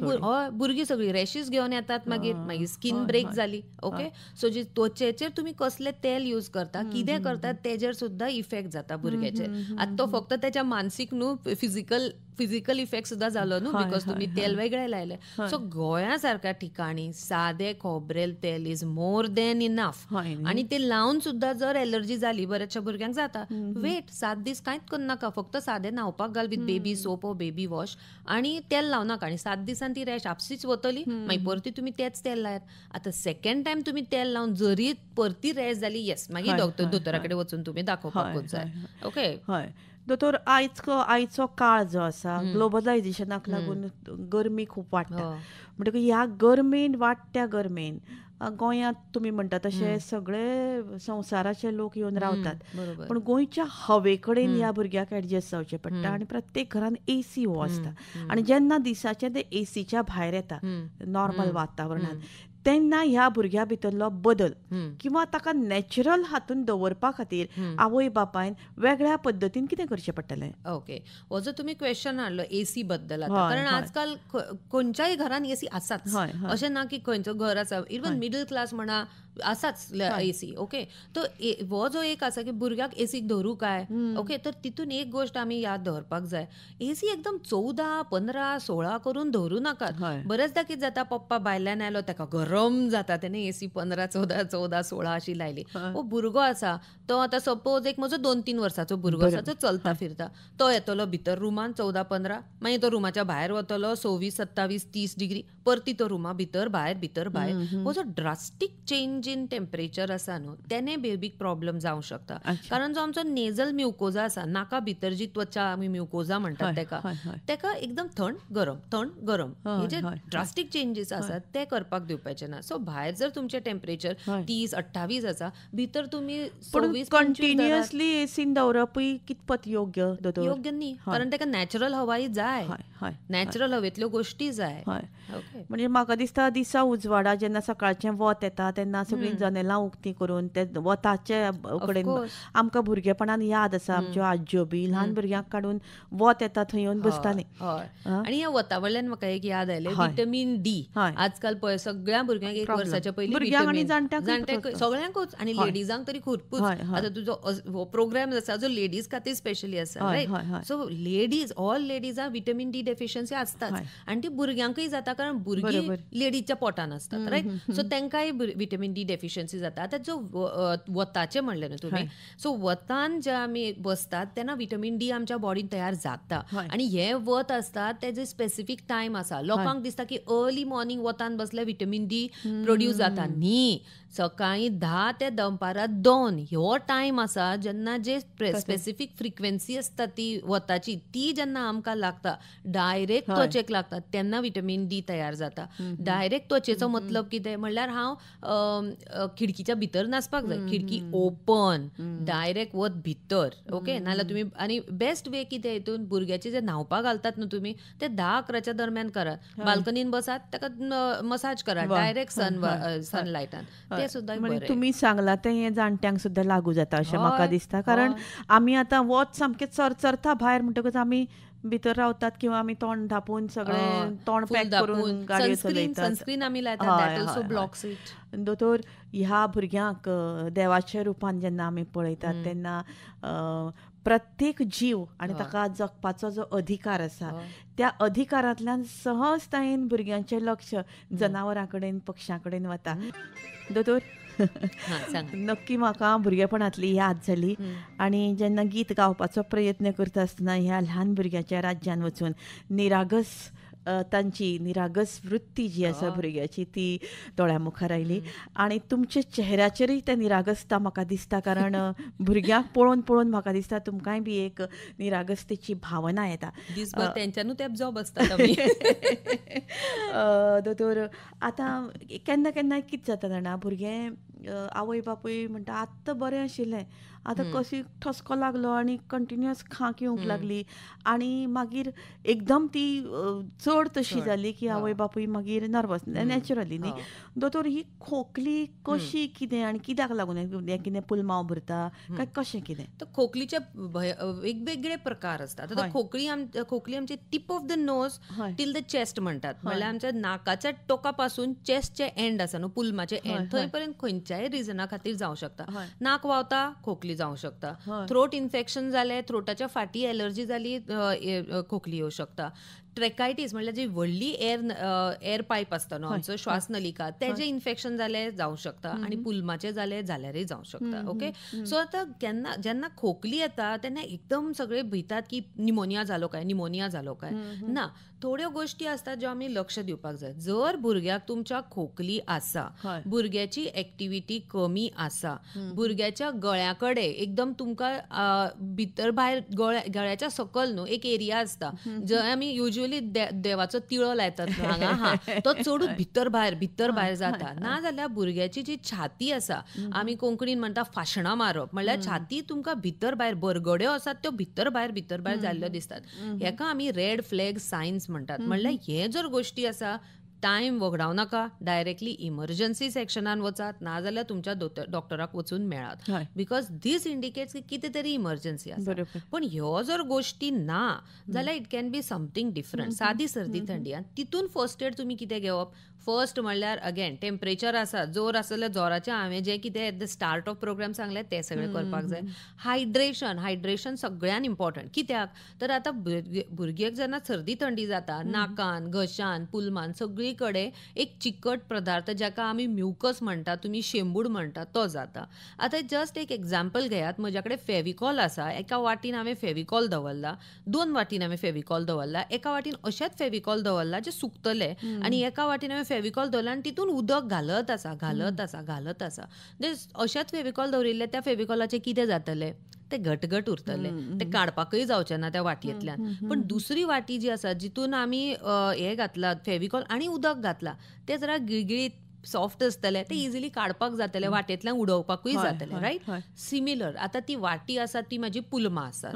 भुरगीं सगळी रॅशीस घेवन येतात, मागीर स्किन ब्रेक जाली. ओके, सो जी त्वचेचेर तुम्ही कसले तेल यूज करता, कितें करतात तेजेर सुद्धा इफेक्ट जाता भुरग्याचेर. आतां तो फक्त त्याच्या मानसीक न्हू, फिजिकल इफेक्ट सुद्धा जालो न्हू, बिकॉज तुम्ही तेल वेगळे लायले. सो गोंया सारख्या ठिकाणी सादे खोबरेल तेल इज मोर देन इनफ. आणि ते लावून सुद्धा जर एलर्जी झाली बऱ्याचशा भुरग्यांक जाता. वेट 7 दीस कांयच करू नाका, फक्त सादे न्हावपाक घाल विथ बेबी सोप ओ बेबी वॉश आणि तेल लावू नाका. आणि 7 दिसान ती रॅश आपशीच वतली, मागीर परती तुम्ही तेच तेल लायात. आता सेकंड टाइम तुम्ही तेल लावून जरी परती रॅश जाली, येस, मागीर दोतोराकडे वचून तुम्ही दाखोवपाकूच जाय. ओके, दोतोर आयचो काळ जो आसा ग्लोबलायझेशनाक लागून गरमी खूब वाडटा. म्हणटकूच ह्या गरमेन, वाडट्या गरमेन गोंयांत तुमी म्हणटा तशे सगळे संवसाराचे लोक येवन रावतात. पण गोंयच्या हवे कडेन ह्या भुरग्याक एडजस्ट जावचें पडटा. आनी प्रत्येक घरान एसी हो आसता. आनी जेन्ना दिसाचे ते एसीच्या भायर येता नॉर्मल वातावरणांत, तेन्ना ह्या भुरग्या भितरलो बदल किंवा ताका नॅचरल हातून दवरपा खातीर आवय बापायन वेगळ्या पद्दतीन कितें करचें पडटलें? ओके, हो जो तुम्ही क्वेश्चन हाडलो एसी बद्दल, कारण आजकाल खंयच्याय घरान एसी आसाच. अशें ना की खंयचो घर आसा, इवन मिडल क्लास म्हणा आसाच एसी. ओके, तो हो जो एक आसा की भुरग्याक एसीक धरू काय. ओके, तर तितून एक गोष्ट आमी याद दवरपाक जाय, एसी एकदम 14, 15, 16 करून धरू नाकात. बरेचदा कितें जाता, पप्पा भायल्यान आयलो ताका गरम जाता, तेणे एसी 15, 14, 16 अशी लायली. हो भुरगो आसा तो आतां सपोज एक म्हजो 2-3 वर्साचो भुरगो आसा, तो चलता फिरता, तो येतलो भितर रुमान 14-15, मागीर तो रुमाच्या भायर वतलो 26, 27, 30 डिग्री, परती तो रुमा भितर भायर. हो जो ड्रास्टीक चेंज जीन टेम्परेचर आसा न्हू तेणे बेबीक प्रॉब्लेम जावंक शकता. कारण जो आमचो नेझल म्युकोजा आसा, नाका भितर जी त्वचा आमी म्युकोजा म्हणटात तेका एकदम थंड गरम हे जे ड्रास्टीक चेंजीस आसात ते करपाक दिवपाचे ना. सो भायर जर तुमचे टेम्परेचर 30-28 आसा, भितर तुमी 26 कंटिन्युअसली एसीन दवरपूय कितपत योग्य न्ही, कारण तेका नॅचरल हवाय जाय, नॅचरल हवेतल्यो गोष्टी जाय. म्हणजे म्हाका दिसता दिसा उजवाडा जेन्ना सकाळचें वत येता तेन्ना सगळीं जनेलां उक्तीं करून ते वताचे कडेन आमकां भुरगेपणान याद आसा, आमच्यो आज्यो बी ल्हान भुरग्यांक काडून वत येता थंय येवन बसतालीं. आनी ह्या वता वयल्यान म्हाका एक याद आयलें, विटॅमिन डी आजकाल पळय सगळ्या भुरग्यांक 1 वर्साच्या पयलीं भुरग्यांक आनी जाणट्यांक सगळ्यांकूच, आनी लेडीजांक तरी खूबच. आतां तुजो प्रोग्राम आसा जो लेडीज खातीर स्पेशली आसा, रायट? सो लेडीज, ऑल लेडीजांक विटॅमिन डी डेफिशियन्सी आसताच, आनी ती भुरग्यांकय जाता कारण भुरगीं लेडीजच्या पोटान असतात, रायट? सो तांकांय विटॅमिन डी डेफिशियन्सी जाता. आतां जो वताचे म्हणले न्हू तुमी, सो वतान जे आमी बसतात तेन्ना विटॅमिन डी आमच्या बॉडीन तयार जाता, आनी हे वत आसता तेजे स्पेसिफीक टायम आसा. लोकांक दिसता की अर्ली मॉर्निंग वतान बसल्यार विटॅमिन डी प्रोड्यूस जाता. न्ही, सकाळी 10 ते दनपारां 2 ह्यो टायम आसा जेन्ना जे स्पेसिफीक फ्रिक्वेन्सी आसता ती वताची, ती जेन्ना आमकां लागता, डायरेक्ट त्वचेक लागता, तेन्ना विटॅमिन डी तयार जाता. डायरेक्ट त्वचेचो मतलब कितें म्हणल्यार हांव खिडकीच्या भितर नाचपाक जाय, खिडकी ओपन, डायरेक्ट वत भितर, ओके? नाल्यार तुमी, आनी बेस्ट वे कितें हितून भुरग्याचे जे न्हांवपाक घालतात न्हू तुमी, ते 10-11च्या दरम्यान करात. बाल्कनीन बसात, ताका मसाज करात डायरेक्ट सनलायटान. ते सुद्दां तुमी सांगला ते हे जाणट्यांक सुद्दां लागू जाता अशें म्हाका दिसता. कारण आमी आतां वत सामकें चरचरता भायर म्हणटकच आमी भितर रावतात किंवा आमी तोंड धापून सगळें तोंड पॅक करून गाडयो चलयतात. सनस्क्रीन आमी लायतात, दॅट ऑल्सो ब्लॉक्स इट. दोतोर, ह्या भुरग्यांक देवाच्या रुपान जेन्ना आमी पळयतात तेन्ना प्रत्येक जीव आनी ताका जगपाचो जो अधिकार आसा, त्या अधिकारांतल्यान सहजतायेन भुरग्यांचें लक्ष जनावरां कडेन, पक्ष्यां कडेन वता. दोतोर, नक्की म्हाका भुरगेपणांतली याद जाली. आनी जेन्ना गीत गावपाचो प्रयत्न करता आसतना ह्या ल्हान भुरग्याच्या राज्यान वचून निरागस तांची निरागस वृत्ती जी आसा भुरग्याची ती दोळ्या मुखार आयली. आनी तुमच्या चेहऱ्याचेरूय ते निरागसता म्हाका दिसता, कारण भुरग्यांक पळोवन पळोवन म्हाका दिसता तुमकांय बी एक निरागसतेची भावना येता. तेंच्यानूच एब्जॉर्ब आसतात आमी. दोतोर, आतां केन्ना केन्ना कितें जाता जाणा, भुरगें आवय बापूय म्हणटा आत्तां बरें आशिल्लें, आतां कशी ठसको लागलो आनी कंटिन्युअस खांक येवंक लागली, आनी मागीर एकदम ती चड तशी जाली की आवय बापूय मागीर नर्वस, नॅचरली न्ही. दोतोर, ही खोकली कशी, कितें आनी कित्याक लागून हें कितें पुलमांव भरता काय कशें कितें? तर खोकलीचे वेगवेगळे प्रकार असतात. आता खोकली आमची tip of the nose till the chest म्हणटात, म्हणल्यार आमच्या नाकाच्या टोकापासून चेस्टचे एंड आसा न्हू, पुलमाचे एंड, थंय पर्यंत खंयच्याय रिझना खातीर जावं शकता. नाक व्हांवता, खोकली जावं शकता. थ्रोट इन्फेक्शन जालें, थ्रोटाच्या फाटी एलर्जी जाली, खोकली येवं शकता. ट्रेकायटीस म्हणल्यार जी व्हडली एअर पायप आसता न्हू आमचो श्वास नलिका, तेजें इन्फेक्शन जालें जावं शकता, आनी पुलमाचें जालें जाल्यारय जावं शकता. ओके, सो आतां जेन्ना खोकली येता तेन्ना एकदम सगळे भितात की निमोनिया जालो काय. ना, थोड्यो गोश्टी आसतात ज्यो आमी लक्ष दिवपाक जाय. जर भुरग्याक तुमच्या खोकली आसा, भुरग्याची एक्टिविटी कमी आसा, भुरग्याच्या गळ्या कडेन एकदम तुमकां भितर भायर गळ्याच्या सकल न्हू एक एरिया आसता जंय आमी युजली देवाचो तिळो लायतात हांगा, तो चडूच भितर भायर जाता. ना जाल्यार भुरग्याची जी छाती आसा, आमी कोंकणीन म्हणटा फाशणां मारप, म्हणल्यार छाती तुमकां भितर भायर बरगड्यो आसात त्यो भितर भायर जाल्ल्यो दिसतात. हेका आमी रेड फ्लॅग सायन्स म्हणटात. म्हणल्यार हे जर गोश्टी आसा, टायम वगडाव नाका, डायरेक्टली इमर्जन्सी सेक्शनान वचात, ना जाल्यार तुमच्या डॉक्टराक वचून मेळात, बिकॉज दीस इंडिकेट्स की कितें तरी इमर्जन्सी आसा. पण ह्यो जर गोश्टी ना जाल्यार it can be something different. सादी सर्दी थंडी, तितून फर्स्ट एड तुमी कितें घेवप? फर्स्ट म्हणल्यार अगेन टेम्परेचर आसा, जोर आसा जाल्यार जोराचें हांवें जें कितें at the start of program सांगलें तें सगळें करपाक जाय. हायड्रेशन सगळ्यान इम्पॉर्टंट. कित्याक तर आतां भुरग्याक जेन्ना सर्दी थंडी जाता, नाकान, घशान, पुलमान सगळी सगळीकडे एक चिकट पदार्थ जाका आमी म्युकस म्हणटा, तुम्ही शेंबूड म्हणटा, तो जाता. आतां जस्ट एक एक्झाम्पल घेयात. म्हज्याकडे फेविकॉल आसा. एका वाटीन हांवें फेविकॉल दवरला, 2 वाटीन हांवें फेविकॉल दवरला. एका वाटीन अशेंच फेविकॉल दवरला जे सुकतले, आनी एका वाटीन हांवें फेविकॉल दवरला आनी तितून उदक घालत आसा. अशेंच फेविकॉल दवरिल्ले त्या फेविकॉलाचे कितें जातले, ते घटघट उरतले, ते काडपाकय जावचे ना त्या वाटयेंतल्यान. पण दुसरी वाटी जी आसा जितून आमी हे घातला फेविकॉल आनी उदक घातला, ते जरा गिळगिळीत सॉफ्ट असतले, ते इजिली काडपाक जातले, वाटेंतल्यान उडोवपाकूय जातले. रायट. सिमिलर आतां ती वाटी आसा ती म्हाजी पुलमा आसा,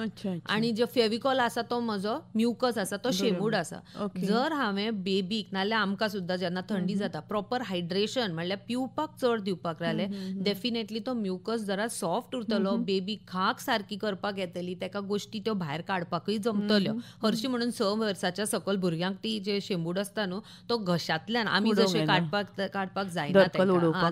आनी जो फेविकॉल आसा तो म्हजो म्युकस आसा, तो शेंबूड आसा. जर हांवें बेबीक नाल्यार आमकां सुद्दां जेन्ना थंडी जाता प्रॉपर हायड्रेशन म्हणल्यार पिवपाक चड दिवपाक लायले, डेफिनेटली तो म्युकस जरा सॉफ्ट उरतलो, बेबी खाक सारकी करपाक येतली, तेका गोश्टी त्यो भायर काडपाकय जमतल्यो. हरशी म्हणून 6 वर्साच्या सकयल भुरग्यांक ती जे शेंबूड आसता न्हू, तो घशांतल्यान आमी जशें काडपाक जायना,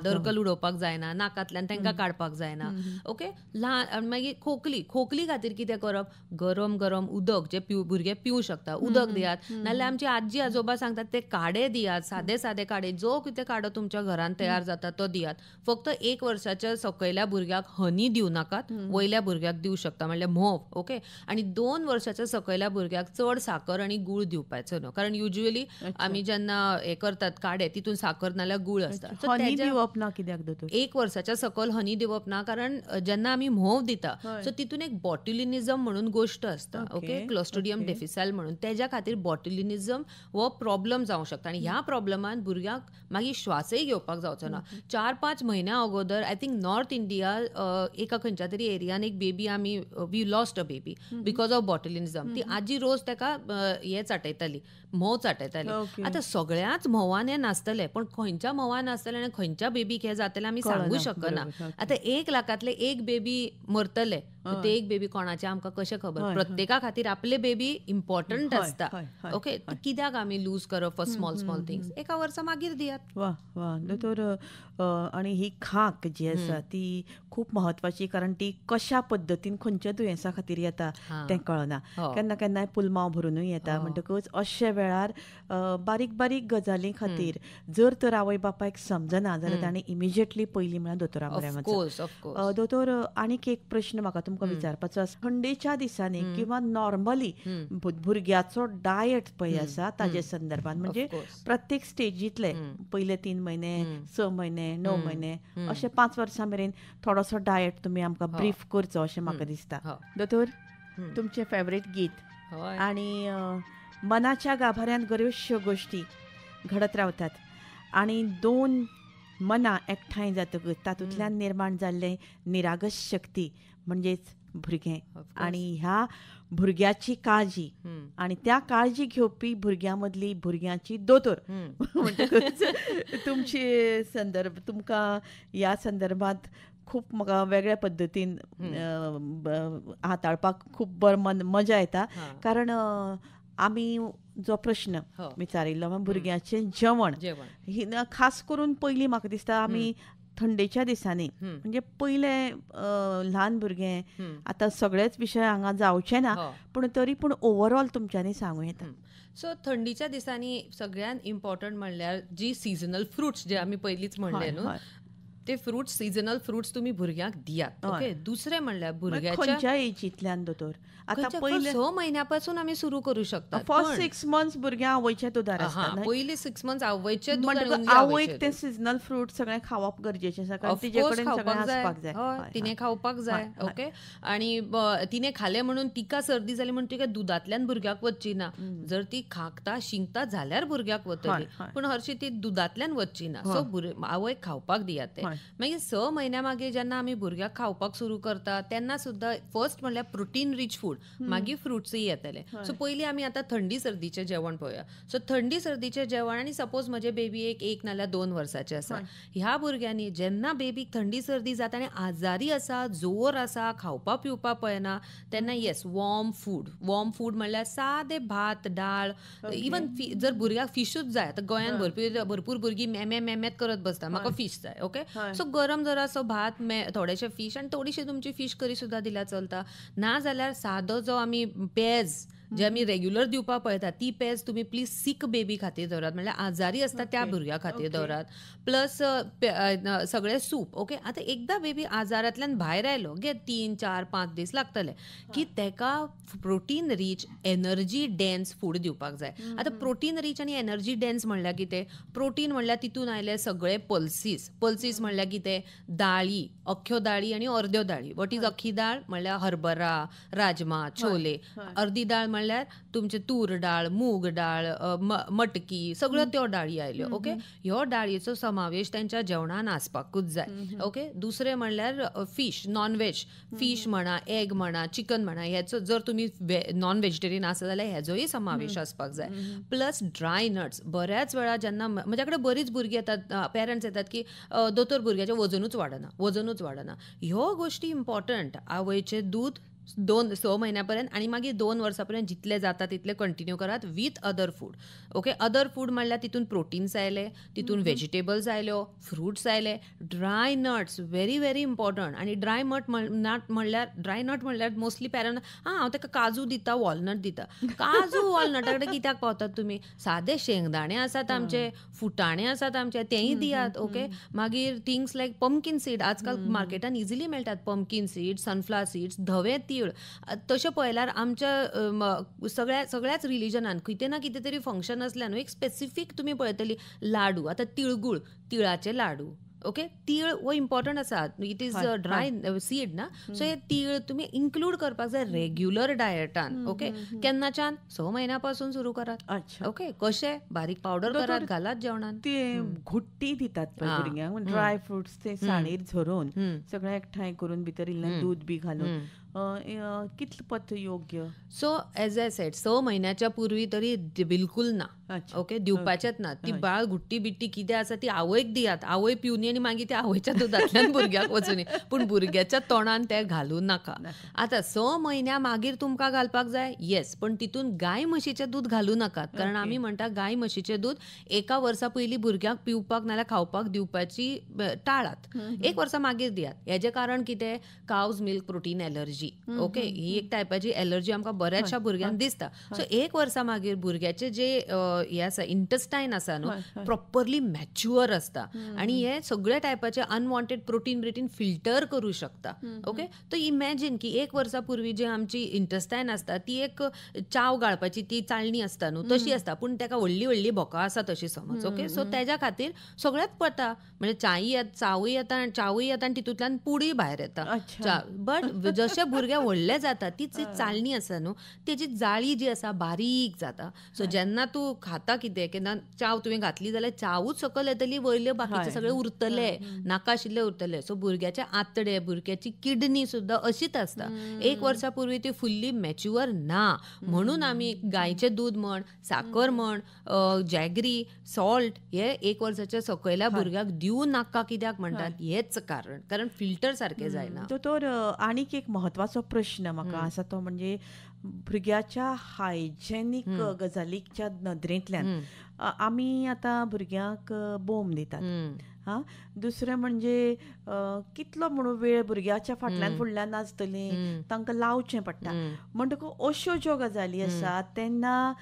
दरकल उडोवपाक जायना, नाकांतल्यान तांकां काडपाक जायना. ओके. ल्हान मागीर खोकली खातीर कितें करप, गरम गरम उदक जे भुरगे पिवं शकता, उदक दियात. नाल्यार आमची आजी आजोबा सांगतात ते काडे दियात, सादे काडे, जो कितें काडो तुमच्या घरान तयार जाता तो दियात. फक्त 1 वर्साच्या सकयल्या भुरग्याक हनी दिवं नाकात, वयल्या भुरग्याक दिवं शकता म्हणल्यार म्होंव. ओके. आनी 2 वर्साच्या सकयल्या भुरग्याक चड साखर आनी गूळ दिवपाचो न्हू, कारण युजली आमी जेन्ना हे करतात काडे तितून साखर नाल्यार गूळ असता. हनी दिवप ना कित्याक दोतोर? 1 वर्साच्या सकयल हनी दिवप ना, कारण जेन्ना आमी म्होंव दिता सो तितून एक बॉट्युलिनिझम म्हणून गोष्ट असता. ओके. क्लोस्ट्रिडियम डिफिसाइल म्हणून, तेज्या खातीर बॉट्युलिनिझम हो प्रॉब्लम जावंक शकता, आनी ह्या प्रॉब्लमान भुरग्यांक मागीर श्वासय घेवपाक जावचो ना. 4-5 म्हयन्या अगोदर आय थिंक नॉर्थ इंडिया एका खंयच्या तरी एरियान एक बेबी आमी we lost a baby because of botulism. ती आजी रोज ताका हे चाटयताली, म्होंव चाटयताली. आतां सगळ्याच म्होवान हे नासतले, पण खंयच्या म्होवान नासतले आनी खंयच्या बेबीक हे जातले आमी सांगू शकना. आतां 1 लाखांतले 1 बेबी मरतले, ते 1 बेबी कोणाचे आमकां कशें खबर? प्रत्येका खातीर आपले बेबी इम्पॉर्टंट आसता. ओके. कित्याक आमी लूज करप फॉर स्मॉल थिंग्स? 1 वर्सा मागीर दियात. वा दोतोर. आणि ही खाक जी आसा ती खूप महत्वाची, कारण ती कशा पद्दतीन खंयच्या दुयेंसा खातीर येता तें कळना. केन्ना केन्नाय पुलमाव भरूनय येता. म्हणटकच अशे वेळार बारीक गजाली खातीर जर तर आवय बापायक समजना जाल्यार ताणें इमिजिएटली पयलीं म्हळ्यार दोतोरा म्हऱ्यान वचप. दोतोर, आनीक एक प्रश्न म्हाका तुमकां विचारपाचो आसा. थंडेच्या दिसांनी किंवा नॉर्मली भुरग्याचो डायट पळय आसा ताजे संदर्भात, म्हणजे प्रत्येक स्टेजींतले पयले 3 म्हयने, 6 म्हयने, 9 म्हयने, अशे 5 वर्सां मेरेन थोडोसो डायट तुमी आमकां ब्रीफ करचो अशें म्हाका दिसता. दोतोर, तुमचें फेवरेट गीत आनी मनाच्या गाभाऱ्यान गऱ्योश्यो गोश्टी घडत रावतात, आनी 2 मनां एकठांय जातकच तातूंतल्यान निर्माण जाल्ले निरागस शक्ती म्हणजेच भुरगें, आनी ह्या भुरग्याची काळजी आनी त्या काळजी घेवपी भुरग्यां मदली भुरग्याची दोतोर. म्हणटकच तुमची संदर्भ, तुमकां ह्या संदर्भात खूब म्हाका वेगळ्या पद्दतीन हाताळपाक खूब मजा येता, कारण आमी जो प्रश्न विचारिल्लो भुरग्याचें जेवण, खास करून पयलीं म्हाका दिसता आमी थंडेच्या दिसांनी, म्हणजे पयले ल्हान भुरगें, आतां सगळेच विशय हांगा जावचे ना, पूण तरी पूण ओवरऑल तुमच्यांनी सांगूं येता. सो थंडीच्या दिसांनी सगळ्यात इम्पॉर्टंट म्हणल्यार जी सिजनल फ्रुट्स जे आमी पयलींच म्हणले न्हू, ते फ्रुट्स, सिजनल फ्रुट्स तुम्ही भुरग्यांक दियात. ओके. दुसरे म्हणल्यार भुरग्याच्या एजींतल्यान दोतोर आतां पयले 6 म्हयन्यापासून आमी सुरू करू शकता. फर्स्ट 6 मंथ्स भुरग्यां आवयचे दुदार आसता. पयली 6 मंथ्स आवयचे दूद, आवयक ते सिजनल फ्रूट सगळे खावप गरजेचें आसा, कारण तिचे कडेन सगळें आसपाक जाय. तिने खावपाक जाय. ओके. आनी तिने खाले म्हणून तिका सर्दी जाली म्हणून तिका दुदांतल्यान भुरग्याक वचची ना. जर ती खाकता शिंकता जाल्यार भुरग्याक वतली, पूण हरशी ती दुदांतल्यान वचची ना. सो आवयक खावपाक दियात ते. मागीर 6 म्हयन्या मागीर जेन्ना आमी भुरग्याक खावपाक सुरू करता तेन्ना सुद्दां फर्स्ट म्हणल्यार प्रोटीन रिच फूड, मागीर फ्रुट्सय येतले. सो पयलीं आमी आतां थंडी सर्दीचें जेवण पळोवया. सो थंडी सर्दीचें जेवण, आनी सपोज म्हजे बेबी एक नाल्यार 2 वर्साचे आसा, ह्या भुरग्यांनी जेन्ना बेबीक थंडी सर्दी जाता आनी आजारी आसा, जोर आसा, खावपा पिवपा पळयना, तेन्ना येस वॉर्म फूड म्हणल्यार सादे भात, दाळ, इवन जर भुरग्याक फिशूच जाय, आतां गोंयांत भरपूर भुरगीं मेमेत करत बसता, म्हाका फिश जाय. ओके. सो गरम जरासो भात, थोडेशे फीश आनी थोडीशी तुमची फीश करी सुद्दां दिल्यार चलता. ना जाल्यार सादो जो आमी पेज जे आमी रेग्युलर दिवपाक पळयतात ती पेज तुम्ही प्लीज सीक बेबी खातीर दवरात, म्हणल्यार आजारी असता त्या भुरग्या खातीर दवरात. प्लस सगळे सूप. ओके, आतां एकदा बेबी आजारांतल्यान भायर आयलो गे 3, 4, 5 दीस लागतले की तेका protein rich energy dense food दिवपाक जाय. आतां प्रोटीन रीच आनी एनर्जी डेन्स म्हणल्यार कितें? प्रोटीन म्हणल्यार तितून आयले सगळे पल्सीस म्हणल्यार कितें? दाळी, अख्ख्यो दाळी आनी अर्द्यो दाळी. वॉट इज अख्खी दाळ? म्हणल्यार हरभरा, राजमा, छोले. अर्दी दाळ म्हणल्यार तुमचे तूर दाळ, मूग दाळ, मटकी, सगळ्यो त्यो दाळी आयल्यो. ओके, ह्यो दाळीचो समावेश तेंच्या जेवणान आसपाकूच जाय. ओके, दुसरें म्हणल्यार फिश, नॉन व्हेज, फिश म्हणा, एग म्हणा, चिकन म्हणा, हेचो जर तुमी नॉन व्हेजिटेरियन आसा जाल्यार हेजोय समावेश आसपाक जाय. Plus dry nuts. बऱ्याच वेळा जेन्ना म्हज्या कडेन बरीच भुरगीं येतात, पेरंट्स येतात की दोतोर भुरग्याचें वजनूच वाडना. ह्यो गोश्टी इम्पॉर्टंट. आवयचें दूद 2-6 म्हयन्यापर्यंत आनी मागीर 2 वर्सां पर्यंत जितले जाता तितले कंटिन्यू करात with other food. Okay, other food म्हणल्यार तितून प्रोटीन्स आयले, तितून व्हेजिटेबल्स आयल्यो, फ्रुट्स आयले, dry nuts very very important. आनी ड्राय नट म्हणल्यार मोस्टली पेरंट हांव ताका काजू दिता, वॉलनट दिता. काजू वॉलनटा कडेन कित्याक पावतात तुमी? सादे शेंगदाणे आसात आमचे, फुटाणे आसात आमचे, तेंय दियात. ओके, मागीर थिंग्स लायक पंपकीन सीड आजकाल मार्केटान इजिली मेळटात. पंपकीन सीड, सनफ्लावर सीड्स, धवे तीळ. तशें पळयल्यार आमच्या सगळ्याच रिलिजनान कितें ना कितें तरी फंक्शन असल्यान एक स्पेसिफीक तुमी पळयतली लाडू. आतां तिळगूळ, तिळाचे लाडू. ओके, तीळ हो इम्पॉर्टंट आसा. इट इज ड्राय सीड ना, सो हे तीळ तुमी इन्क्लूड करपाक जाय रेग्युलर डायटान. ओके, केन्नाच्यान 6 म्हयन्यापासून सुरू करात. ओके, कशें? बारीक पावडर करात, घालात जेवणान. ते घुट्टी दितात भुरग्यांक, ड्राय फ्रुट्स ते साणीर झरोवन सगळे एकठांय करून भितर इल्लें दूध बी घालून. कितले पत योग्य? सो एज आय सेड 6 म्हयन्याच्या पूर्वी तरी बिलकुल ना. ओके, दिवपाचेच ना. ती बाळ घुट्टी बिट्टी कितें आसा ती आवयक दियात. आवय पिवनी आनी मागीर ते आवयच्या दुधांतल्यान भुरग्याक वचूनी, पूण भुरग्याच्या तोंडान ते घालूं नाका. आतां 6 म्हयन्या मागीर तुमकां घालपाक जाय, येस, पण तितून गाय म्हशीचें दूध घालूं नाकात. कारण आमी म्हणटा गाय म्हशीचें दूध 1 वर्सा पयलीं भुरग्याक पिवपाक नाल्यार खावपाक दिवपाची टाळात. 1 वर्सा मागीर दियात. हेजें कारण कितें? कावज मिल्क प्रोटीन एलर्जी. ओके, ही एक टायपाची एलर्जी आमकां बऱ्याचशा भुरग्यांक दिसता. सो 1 वर्सा मागीर भुरग्याचे जे हे आसा इंटेस्टायन आसा न्हू, प्रॉपरली मॅच्युअर आसता आनी हे सगळे टायपाचे अनवॉन्टेड प्रोटीन फिल्टर करू शकता. ओके, तो इमॅजिन की 1 वर्सा पूर्वी जे आमची इंटेस्टायन आसता ती एक चाव गाळपाची ती चाळणी आसता न्हू, तशी आसता, पूण ताका व्हडली व्हडली बोकां आसा तशी समज. ओके, सो तेज्या खातीर सगळ्यात पडटा. म्हणजे चावूय येता आनी तितूंतल्यान पुडी भायर येता. बट जशे भुरगे व्हडले जाता ती चाळणी आसा न्हू, तेजी जाळी जी आसा बारीक जाता. सो जेन्ना तूं खाता कितें केन्ना चाव तुवें घातली जाल्यार चावूच सकयल येतली, वयले बाकीचे सगळे उरतले, नाका आशिल्ले उरतले. सो भुरग्याचे आंतडे, भुरग्याची किडनी सुद्दां अशीच आसता. 1 वर्सा पूर्वी ती फुल्ली मॅच्युअर ना. म्हणून आमी गायचें दूध म्हण, साकर म्हण, जॅगरी, सॉल्ट हे 1 वर्साच्या सकयल्या भुरग्याक दिवं नाका. कित्याक म्हणटात? हेच कारण फिल्टर सारके जायना. तर आनीक एक महत्वाचो प्रश्न म्हाका आसा तो म्हणजे भुरग्याच्या हायजेनीक गजालीच्या नदरेंतल्यान आमी आतां भुरग्यांक बोम दितात. दुसरें म्हणजे कितलो म्हणून वेळ भुरग्याच्या फुडल्यान आसतली, तांकां लावचें पडटा. म्हणटकूच अश्यो ज्यो गजाली आसात तेन्ना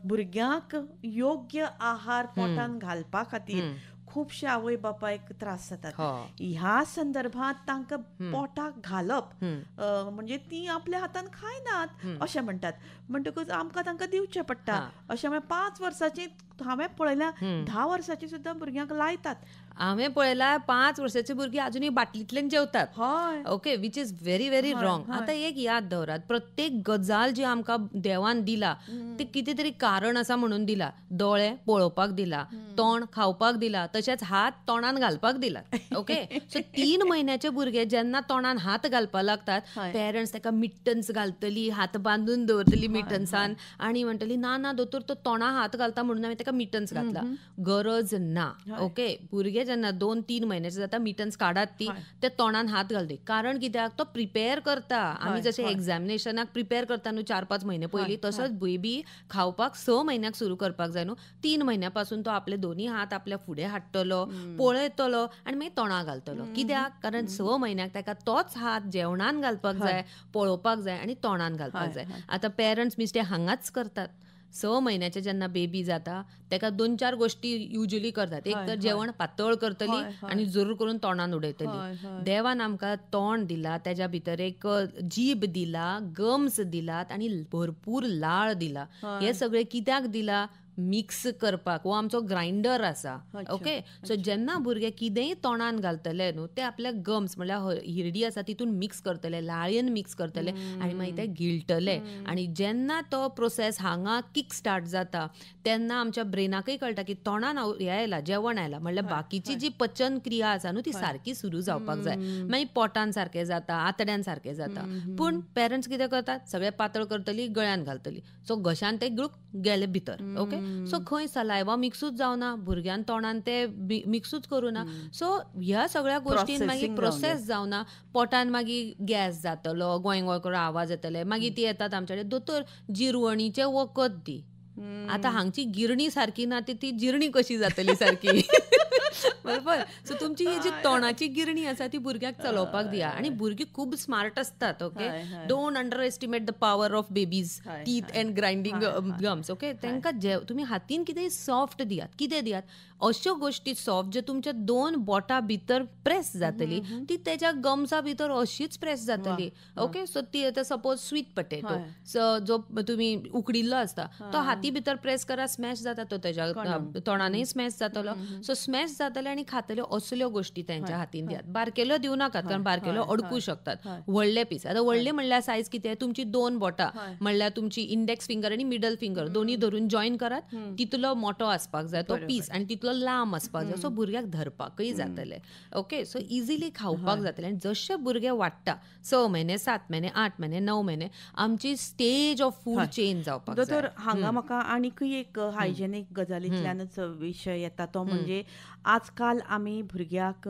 भुरग्यांक योग्य आहार पोटान घालपा खातीर खुबशे आवय बापायक त्रास जातात. ह्या संदर्भात तांकां पोटाक घालप म्हणजे ती आपल्या हातान खायनात अशें म्हणटात. म्हणटकूच आमकां तांकां दिवचें पडटा. अशें म्हळ्यार 5 वर्साची हांवें पळयल्या 10 वर्साची सुद्दां भुरग्यांक लायतात. हांवें पळयला 5 वर्साची भुरगीं अजुनूय बाटलींतल्यान जेवतात. Okay, which is very very wrong. आतां एक याद दवरात, प्रत्येक गजाल जी आमकां देवान दिला ते कितें तरी कारण आसा म्हणून दिला. दोळे पळोवपाक दिला, तोंड खावपाक दिला, तशेंच हात तोंडान घालपाक दिला. ओके, सो 3 म्हयन्याचे भुरगे जेन्ना तोंडान हात घालपाक लागतात, पेरंट्स ताका मिट्टन्स घालतली, हात बांदून दवरतली मिट्टन्सान आनी म्हणटली ना दोतोर तो तोंडां हात घालता म्हणून हांवें ताका मिटन्स घातला, गरज ना. ओके, भुरगे जेन्ना 2-3 म्हयन्याचे जाता मिटन्स काडात ती, ते तोंडान हात घालता. कारण कित्याक तो प्रिपेअर करता. आमी जशे एक्झामिनेशनाक प्रिपेअर करता न्हू 4-5 म्हयने पयलीं, तसोच बेबी खावपाक 6 म्हयन्याक सुरू करपाक जाय न्हू. 3 म्हयन्या पासून तो आपले दोन्ही हात आपल्या फुडें हाडटलो, पळयतलो आनी मागीर तोंडां घालतलो. कित्याक? कारण 6 म्हयन्याक ताका तोच हात जेवणान घालपाक जाय, पळोवपाक जाय आनी तोंडान घालपाक जाय. आतां पेरंट्स मिस्टेक हांगाच करतात. 6 म्हयन्याचे जेन्ना बेबी जाता ताका 2-4 गोश्टी युजली करतात. एक तर जेवण पातळ करतली आनी जरूर करून तोंडान उडयतली. देवान आमकां तोंड दिला, तेज्या भितर एक जीब दिला, गम्स दिलात आनी भरपूर लाळ दिला. हे सगळे कित्याक दिला? मिक्स करपाक. हो आमचो ग्राइंडर आसा. ओके, सो जेन्ना भुरगे कितेंय तोंडान घालतले न्हू, ते आपल्या गम्स म्हणल्यार हिरडी आसा तितून मिक्स करतले, लाळयेन मिक्स करतले आनी मागीर ते गिळटले. आनी जेन्ना तो प्रोसेस हांगा किक स्टार्ट जाता तेन्ना आमच्या ब्रेनाकय कळटा की तोंडान हें आयला, जेवण आयला, म्हणल्यार बाकीची जी पचन क्रिया आसा न्हू ती सारकी सुरू जावपाक जाय. मागीर पोटान सारकें जाता, आतड्यान सारकें जाता. पूण पेरंट्स कितें करतात? सगळें पातळ करतली, गळ्यान घालतली, सो घशान ते गळूक गेले भितर. ओके, सो खंय सलायवा मिक्सूच जावना, भुरग्यान तोंडान ते मिक्सूच करूना. सो ह्या सगळ्या गोश्टीन मागीर प्रोसेस जावना. पोटान मागीर गॅस जातलो, गोंय गोंय करून आवाज येतले. मागीर ती येतात आमचे कडेन, दोतोर जिरवणीचे वखद दी. आतां हांगची गिरणी सारकी ना, ती जिरणी कशी जातली सारकी? बरोबर. सो तुमची ही जी तोंडाची गिरणी आसा ती भुरग्याक चलोवपाक दिया. आनी भुरगीं खूब स्मार्ट असतात. Okay, don't under estimate the power of babies teeth and grinding gums. Okay, तांकां तुमी हातीन कितेंय सॉफ्ट दियात. कितें दियात? अश्यो गोश्टी सॉफ्ट ज्यो तुमच्या 2 बोटां भितर प्रेस जातली, ती तेज्या गम्सा भितर अशीच प्रेस जातली. ओके, सो ती आतां सपोज स्वीट पटेटो जो तुमी उकडिल्लो आसता, तो हाती भितर प्रेस करा, स्मॅश जाता तो तेज्या तोंडानय स्मॅश जातलो. सो स्मॅश जातले आनी खातल्यो असल्यो गोश्टी तेंच्या हातीन दियात. बारकेल्यो दिवं नाकात, कारण बारकेल्यो अडकू शकतात. व्हडले पीस, आतां व्हडले म्हणल्यार सायज कितें? तुमची 2 बोटां म्हणल्यार तुमची इंडेक्स फिंगर आनी मिडल फिंगर दोन्ही धरून जॉईन करात. तितलो मोठो आसपाक जाय तो पीस आनी तितलो लांब आसपाक जाय, सो भुरग्याक धरपाकय जातले. ओके, सो इजिली खावपाक जातले. आनी जशे भुरगे वाडटा 6 म्हयने, 7 म्हयने, 8 म्हयने, 9 म्हयने, आमची स्टेज ऑफ फूड चेंज जावपाक जाय. दोतोर, हांगा म्हाका आनीकय एक हायजेनीक गजालींतल्यानच विशय येता, तो म्हणजे आजकाल आमी भुरग्याक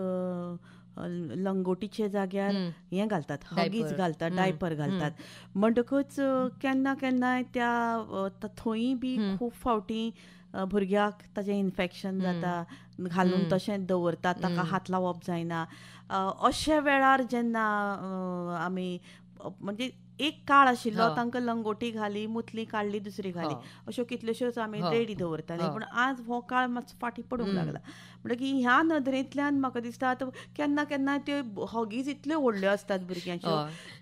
लंगोटीचे जाग्यार हें घालतात, हगीज घालतात, डायपर घालतात. म्हणटकच केन्ना केन्नाय त्या थंय बी खूब फावटी भुरग्याक ताजें इन्फेक्शन जाता, घालून तशें दवरतात, ताका हात लावप जायना. अशे वेळार जेन्ना आमी म्हणजे एक काळ आशिल्लो तांकां लंगोटी घाली, मुतली काडली, दुसरी घाली, अश्यो कितल्योश्योच आमी रेडी दवरताले. पूण आज हो काळ मातसो फाटी पडूंक लागला. म्हणटकीर ह्या नदरेंतल्यान म्हाका दिसता आतां केन्ना केन्ना त्यो हगीज इतल्यो व्हडल्यो असतात भुरग्यांच्यो,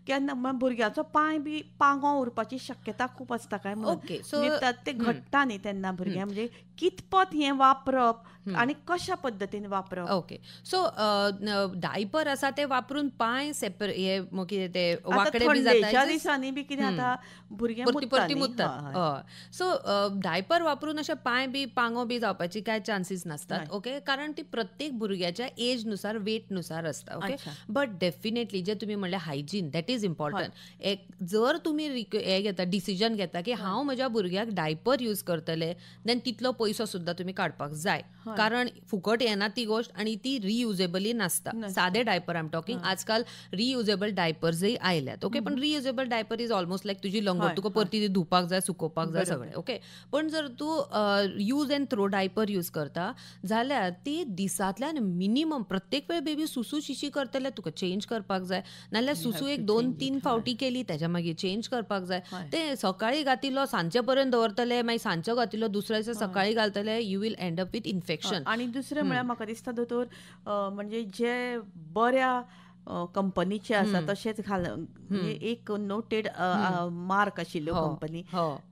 केन्ना भुरग्याचो पांय बी पांगो उरपाची शक्यता खूब आसता काय म्हणून ते घडटा न्ही तेन्ना भुरग्यां. म्हणजे कितपत हें वापरप आनी कशा पद्दतीन वापरप? ओके, सो डायपर आसा ते वापरून पांय कितें ते वांकडे बी जाता दिसांनी बी कितें आतां भुरगे मुत्तात. सो डायपर वापरून अशे पांय बी पांगो बी जावपाची कांय चान्सीस नासतात. ओके, कारण ती प्रत्येक भुरग्याच्या एज नुसार, वेट नुसार आसता. ओके, बट डेफिनेटली जे तुम्ही म्हणले हायजीन, दॅट इज इम्पॉर्टंट. जर तुम्ही हे घेता, डिसिजन घेता की हांव म्हज्या भुरग्याक डायपर यूज करतले, देन तितलो पयसो सुद्धा तुम्ही काडपाक जाय. कारण फुकट येना ती गोष्ट आनी ती रियुजेबली नासता. सादे डायपर आय एम टॉकिंग. आजकाल रियुजेबल डायपर्सय आयल्यात. ओके, पण रियुजेबल डायपर इज ऑलमोस्ट लायक तुजी लंगोट, तुका परती ती धुवपाक जाय, सुकोवपाक जाय सगळें. ओके, पण जर तूं use and throw diaper use करता जाल्यार ती दिसांतल्यान मिनिमम प्रत्येक वेळ बेबी सुसू शिशी करतले, तुका चेंज करपाक जाय. नाल्यार सुसू एक 2-3 फावटी केली तेज्या मागीर चेंज करपाक जाय. ते सकाळी घातिल्लो सांचे पर्यंत दवरतले, मागीर सांजचो घातिल्लो दुसऱ्या दिसा सकाळी घालतले, you will end up with infection. आणि दुसरें म्हळ्यार म्हाका दिसता दोतोर, म्हणजे जे बऱ्या कंपनीचे आसा तशेंच म्हणजे एक नोटेड मार्क आशिल्ल्यो कंपनी,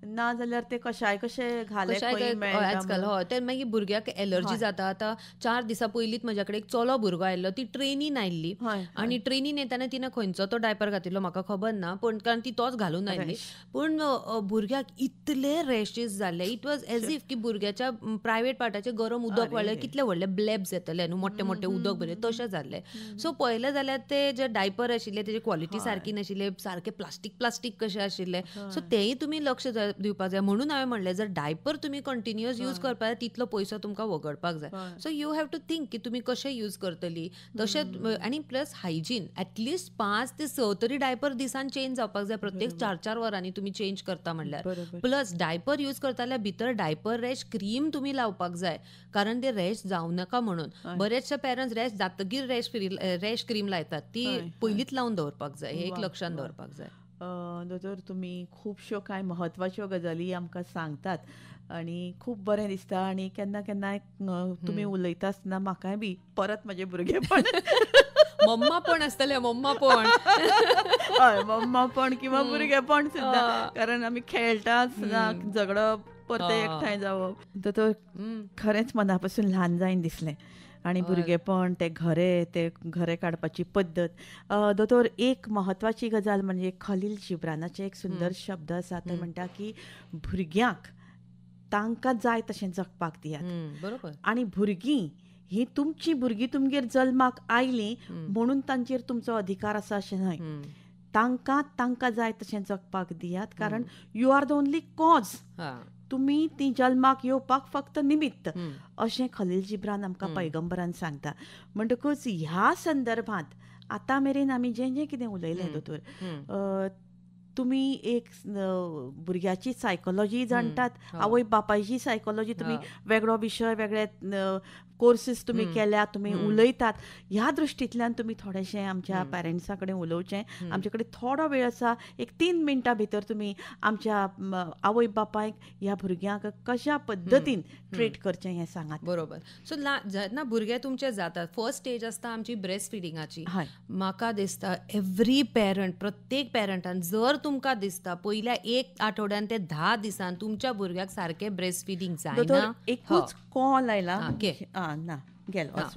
ना जाल्यार ते कशाय कशे घाले आजकाल. हय, ते मागीर भुरग्याक एलर्जी जाता. आतां 4 दिसा पयलींच म्हज्या कडेन एक चलो भुरगो आयल्लो, ती ट्रेनीन आयिल्ली आनी ट्रेनीन येताना तिणें खंयचो तो डायपर घातिल्लो म्हाका खबर ना, पण कारण ती तोच घालून आयिल्ली. पूण भुरग्याक इतले रॅशीस जाले, इट वॉज एज इफ की भुरग्याच्या प्रायवेट पार्टाचे गरम उदक वाडलें, कितले व्हडले ब्लेब्स येतले न्हू, मोठे मोठे उदक भरले तशें जाल्लें. सो पळयलें जाल्यार ते जे डायपर आशिल्ले तेजी क्वॉलिटी सारकी नाशिल्ले, सारखे प्लास्टीक कशे आशिल्ले. सो तेही तुम्ही लक्ष दिवपाक जाय. म्हणून हांवें म्हणलें जर डायपर तुम्ही कंटिन्युअस यूज करपाक जाय तितलो पयसो तुमकां वगडपाक जाय. So you have to think की तुमी कशें यूज करतली. तशेंच आनी प्लस हायजीन ऍटलिस्ट 5 ते 6 तरी डायपर दिसान चेंज जावपाक जाय. प्रत्येक 4-4 वरांनी तुम्ही चेंज करता म्हणल्यार. प्लस डायपर यूज करता जाल्यार भितर डायपर रॅश क्रीम तुम्ही लावपाक जाय, कारण ते रॅश जावं नाका म्हणून. बरेचशे पेरंट्स रॅश जातकीर रॅश क्रीम लायतात, ती पयलींच लावन दवरपाक जाय. हे एक लक्षात दवरपाक जाय. दोतोर तुमी खुबश्यो कांय म्हत्वाच्यो गजाली आमकां सांगतात आनी खूब बरें दिसता. आनी केन्ना केन्नाय तुमी उलयता आसतना म्हाकाय बी परत म्हजें भुरगेंपण मम्मापण आसतलें, मम्मापण हय मम्मापण किंवा भुरगेपण सुद्दां, कारण आमी खेळटा आसतना झगडप, परते एकठांय जावप. दोतोर खरेंच मना पासून ल्हान जायन दिसलें. आनी भुरगेपण, ते घरे काडपाची पद्दत. दोतोर एक म्हत्वाची गजाल म्हणजे खलील जिब्रानाचे एक सुंदर शब्द आसा, ते म्हणटा की भुरग्यांक तांकां जाय तशें जगपाक दियात. बरोबर. आनी भुरगीं ही तुमची भुरगीं तुमगेर जल्माक आयलीं म्हणून तांचेर तुमचो अधिकार आसा अशें न्हय. तांकां जाय तशें जगपाक दियात, कारण you are the only cause. तुमी ती जल्माक येवपाक फक्त निमित्त अशें खलील जिब्रान आमकां पैगंबरान सांगता. म्हणटकूच ह्या संदर्भांत आतां मेरेन आमी जें कितें उलयलें दोतोर, तुमी एक भुरग्याची सायकोलॉजी जाणटात, आवय बापायची सायकोलॉजी, तुमी वेगळो विशय, वेगळे कोर्सीस तुमी केल्या, तुमी उलयतात. ह्या दृश्टींतल्यान तुमी थोडेशें आमच्या पॅरंट्सा कडेन उलोवचें. आमचे कडेन थोडो वेळ आसा, एक 3 मिनटां भितर तुमी आमच्या आवय बापायक ह्या भुरग्यांक कशा पद्दतीन ट्रीट करचें हें सांगात. बरोबर. सो जेन्ना भुरगे तुमचे जातात, फर्स्ट स्टेज आसता आमची ब्रेस्ट फिडिंगाची. म्हाका दिसता एवरी पॅरंट, प्रत्येक पॅरंटान जर तुमकां दिसता पयल्या 1 आठवड्यान ते 10 दिसान तुमच्या भुरग्याक सारकें ब्रेस्ट फिडिंग जायना, एकूच कॉल आयला ना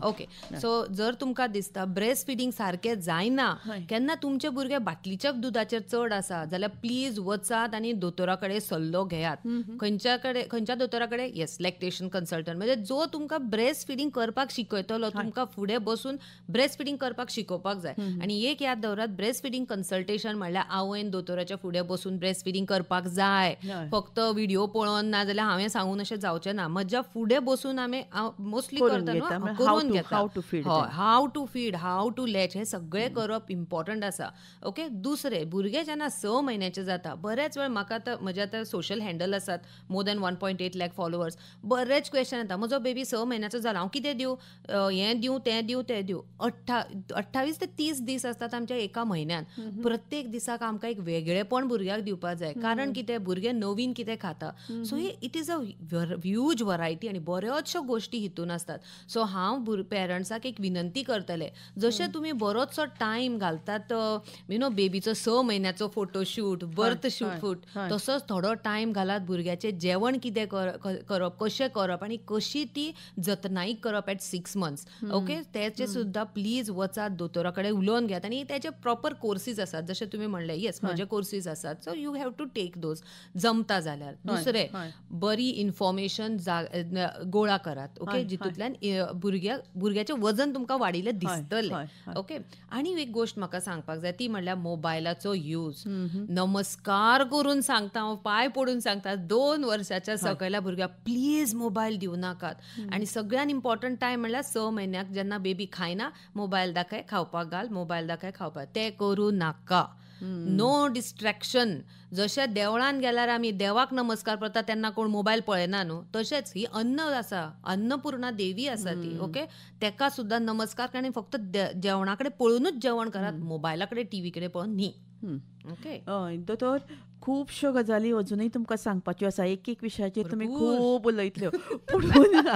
ओके. सो जर तुमकां दिसता ब्रेस्ट फिडिंग सारकें जायना, केन्ना तुमचे भुरगे बाटलीच्या दुधाचेर चड आसा जाल्यार प्लीज वचात आनी दोतोरा कडेन सल्लो घेयात. खंयच्या दोतोरा कडेन? येस, लॅक्टेशन कन्सल्टंट, म्हणजे जो तुमकां ब्रेस्ट फिडिंग करपाक शिकयतलो, तुमकां फुडें बसून ब्रेस्ट फिडिंग करपाक शिकोवपाक जाय. आनी एक याद दवरात, ब्रेस्ट फिडिंग कन्सल्टेशन म्हणल्यार आवयन दोतोराच्या फुडें बसून ब्रेस्ट फिडिंग करपाक जाय. फक्त व्हिडिओ पळोवन ना जाल्यार हांवें सांगून अशें जावचें ना. म्हज्या फुडें बसून आमी मोस्टली करता करून घेता. How to feed, how to latch, हे सगळे करप इम्पॉर्टंट आसा. ओके. दुसरे, भुरगे जेन्ना 6 म्हयन्याचे जाता, बरेच वेळ म्हाका आतां म्हजे आतां सोशल हँडल आसात, मोर दॅन 1.8 lakh फॉलोवर्स, बरेच क्वेश्चन येता, म्हजो बेबी 6 म्हयन्याचो जाला, हांव कितें दिवं, हें दिवं, तें दिवं, तें दिवं. 28 ते 30 दीस आसतात आमच्या एका म्हयन्यान. प्रत्येक दिसाक आमकां एक वेगळेपण भुरग्याक दिवपाक जाय, कारण कितें, भुरगे नवीन कितें खाता. So it is a huge variety आनी बऱ्योचश्यो गोश्टी हितून आसतात. सो हांव पेरंट्साक एक विनंती करतले, जशें तुमी बरोचसो टायम घालतात बेबीचो 6 म्हयन्याचो फोटोशूट, बर्थ शूट, तसोच थोडो टायम घालात भुरग्याचें जेवण कितें करप, कशें करप आनी कशी ती जतनाय करप एट 6 months. ओके. तेचे सुद्दां प्लीज वचात, दोतोरा कडेन उलोवन घेयात. आनी तेचे प्रॉपर कोर्सीस आसात, जशें तुमी म्हणलें. येस, म्हजे कोर्सीस आसात. So you have to take those जमता जाल्यार. दुसरें, बरी इन्फॉर्मेशन गोळा करात. ओके. जितूंतल्यान भुरग्याचें वजन तुमकां वाडिल्लें दिसतलें. ओके. आनी एक गोश्ट म्हाका सांगपाक जाय, ती म्हणल्यार मोबायलाचो यूज. नमस्कार करून सांगता, हांव पांय पडून सांगता, 2 वर्साच्या सकयल्या भुरग्याक प्लीज मोबायल दिवं नाकात. आनी सगळ्यान इम्पॉर्टंट टायम म्हणल्यार 6 म्हयन्याक जेन्ना बेबी खायना, मोबायल दाखय, खावपाक घाल, मोबायल दाखय, खावपाक, तें करूं नाका. No distraction. जशें देवळान गेल्यार आमी देवाक नमस्कार करता तेन्ना कोण मोबायल पळयना न्हू, तशेंच ही अन्न आसा, अन्नपूर्णा देवी आसा ती. ओके. तेका सुद्दां नमस्कार आनी फक्त जेवणा कडेन पळोवनूच जेवण करात, मोबायला कडेन टीव्ही कडेन पळोवन न्ही. ओके. दोतोर खुबश्यो गजाली अजुनूय तुमकां सांगपाच्यो आसा. एक विशयाचेर तुमी खूब उलयतल्यो, पूण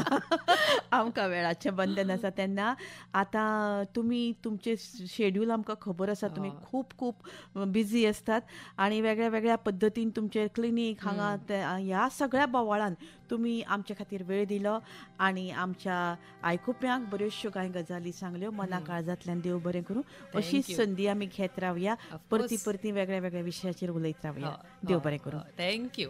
आमकां वेळाचें बंधन आसा. तेन्ना आतां तुमी तुमचें शेड्यूल आमकां खबर आसा, तुमी खूब बिजी आसतात आनी वेगळ्या वेगळ्या पद्दतीन तुमचें क्लिनीक हांगा ह्या सगळ्या बोवाळान तुमी आमचे खातीर वेळ दिलो आनी आमच्या आयकुप्यांक बऱ्योचश्यो कांय गजाली सांगल्यो. मना काळजांतल्यान देव बरें करूं. अशीच संदी आमी घेत रावया, परती वेगळ्या वेगळ्या विशयाचेर उलयत रावया. देव बरें करूं. थँक्यू.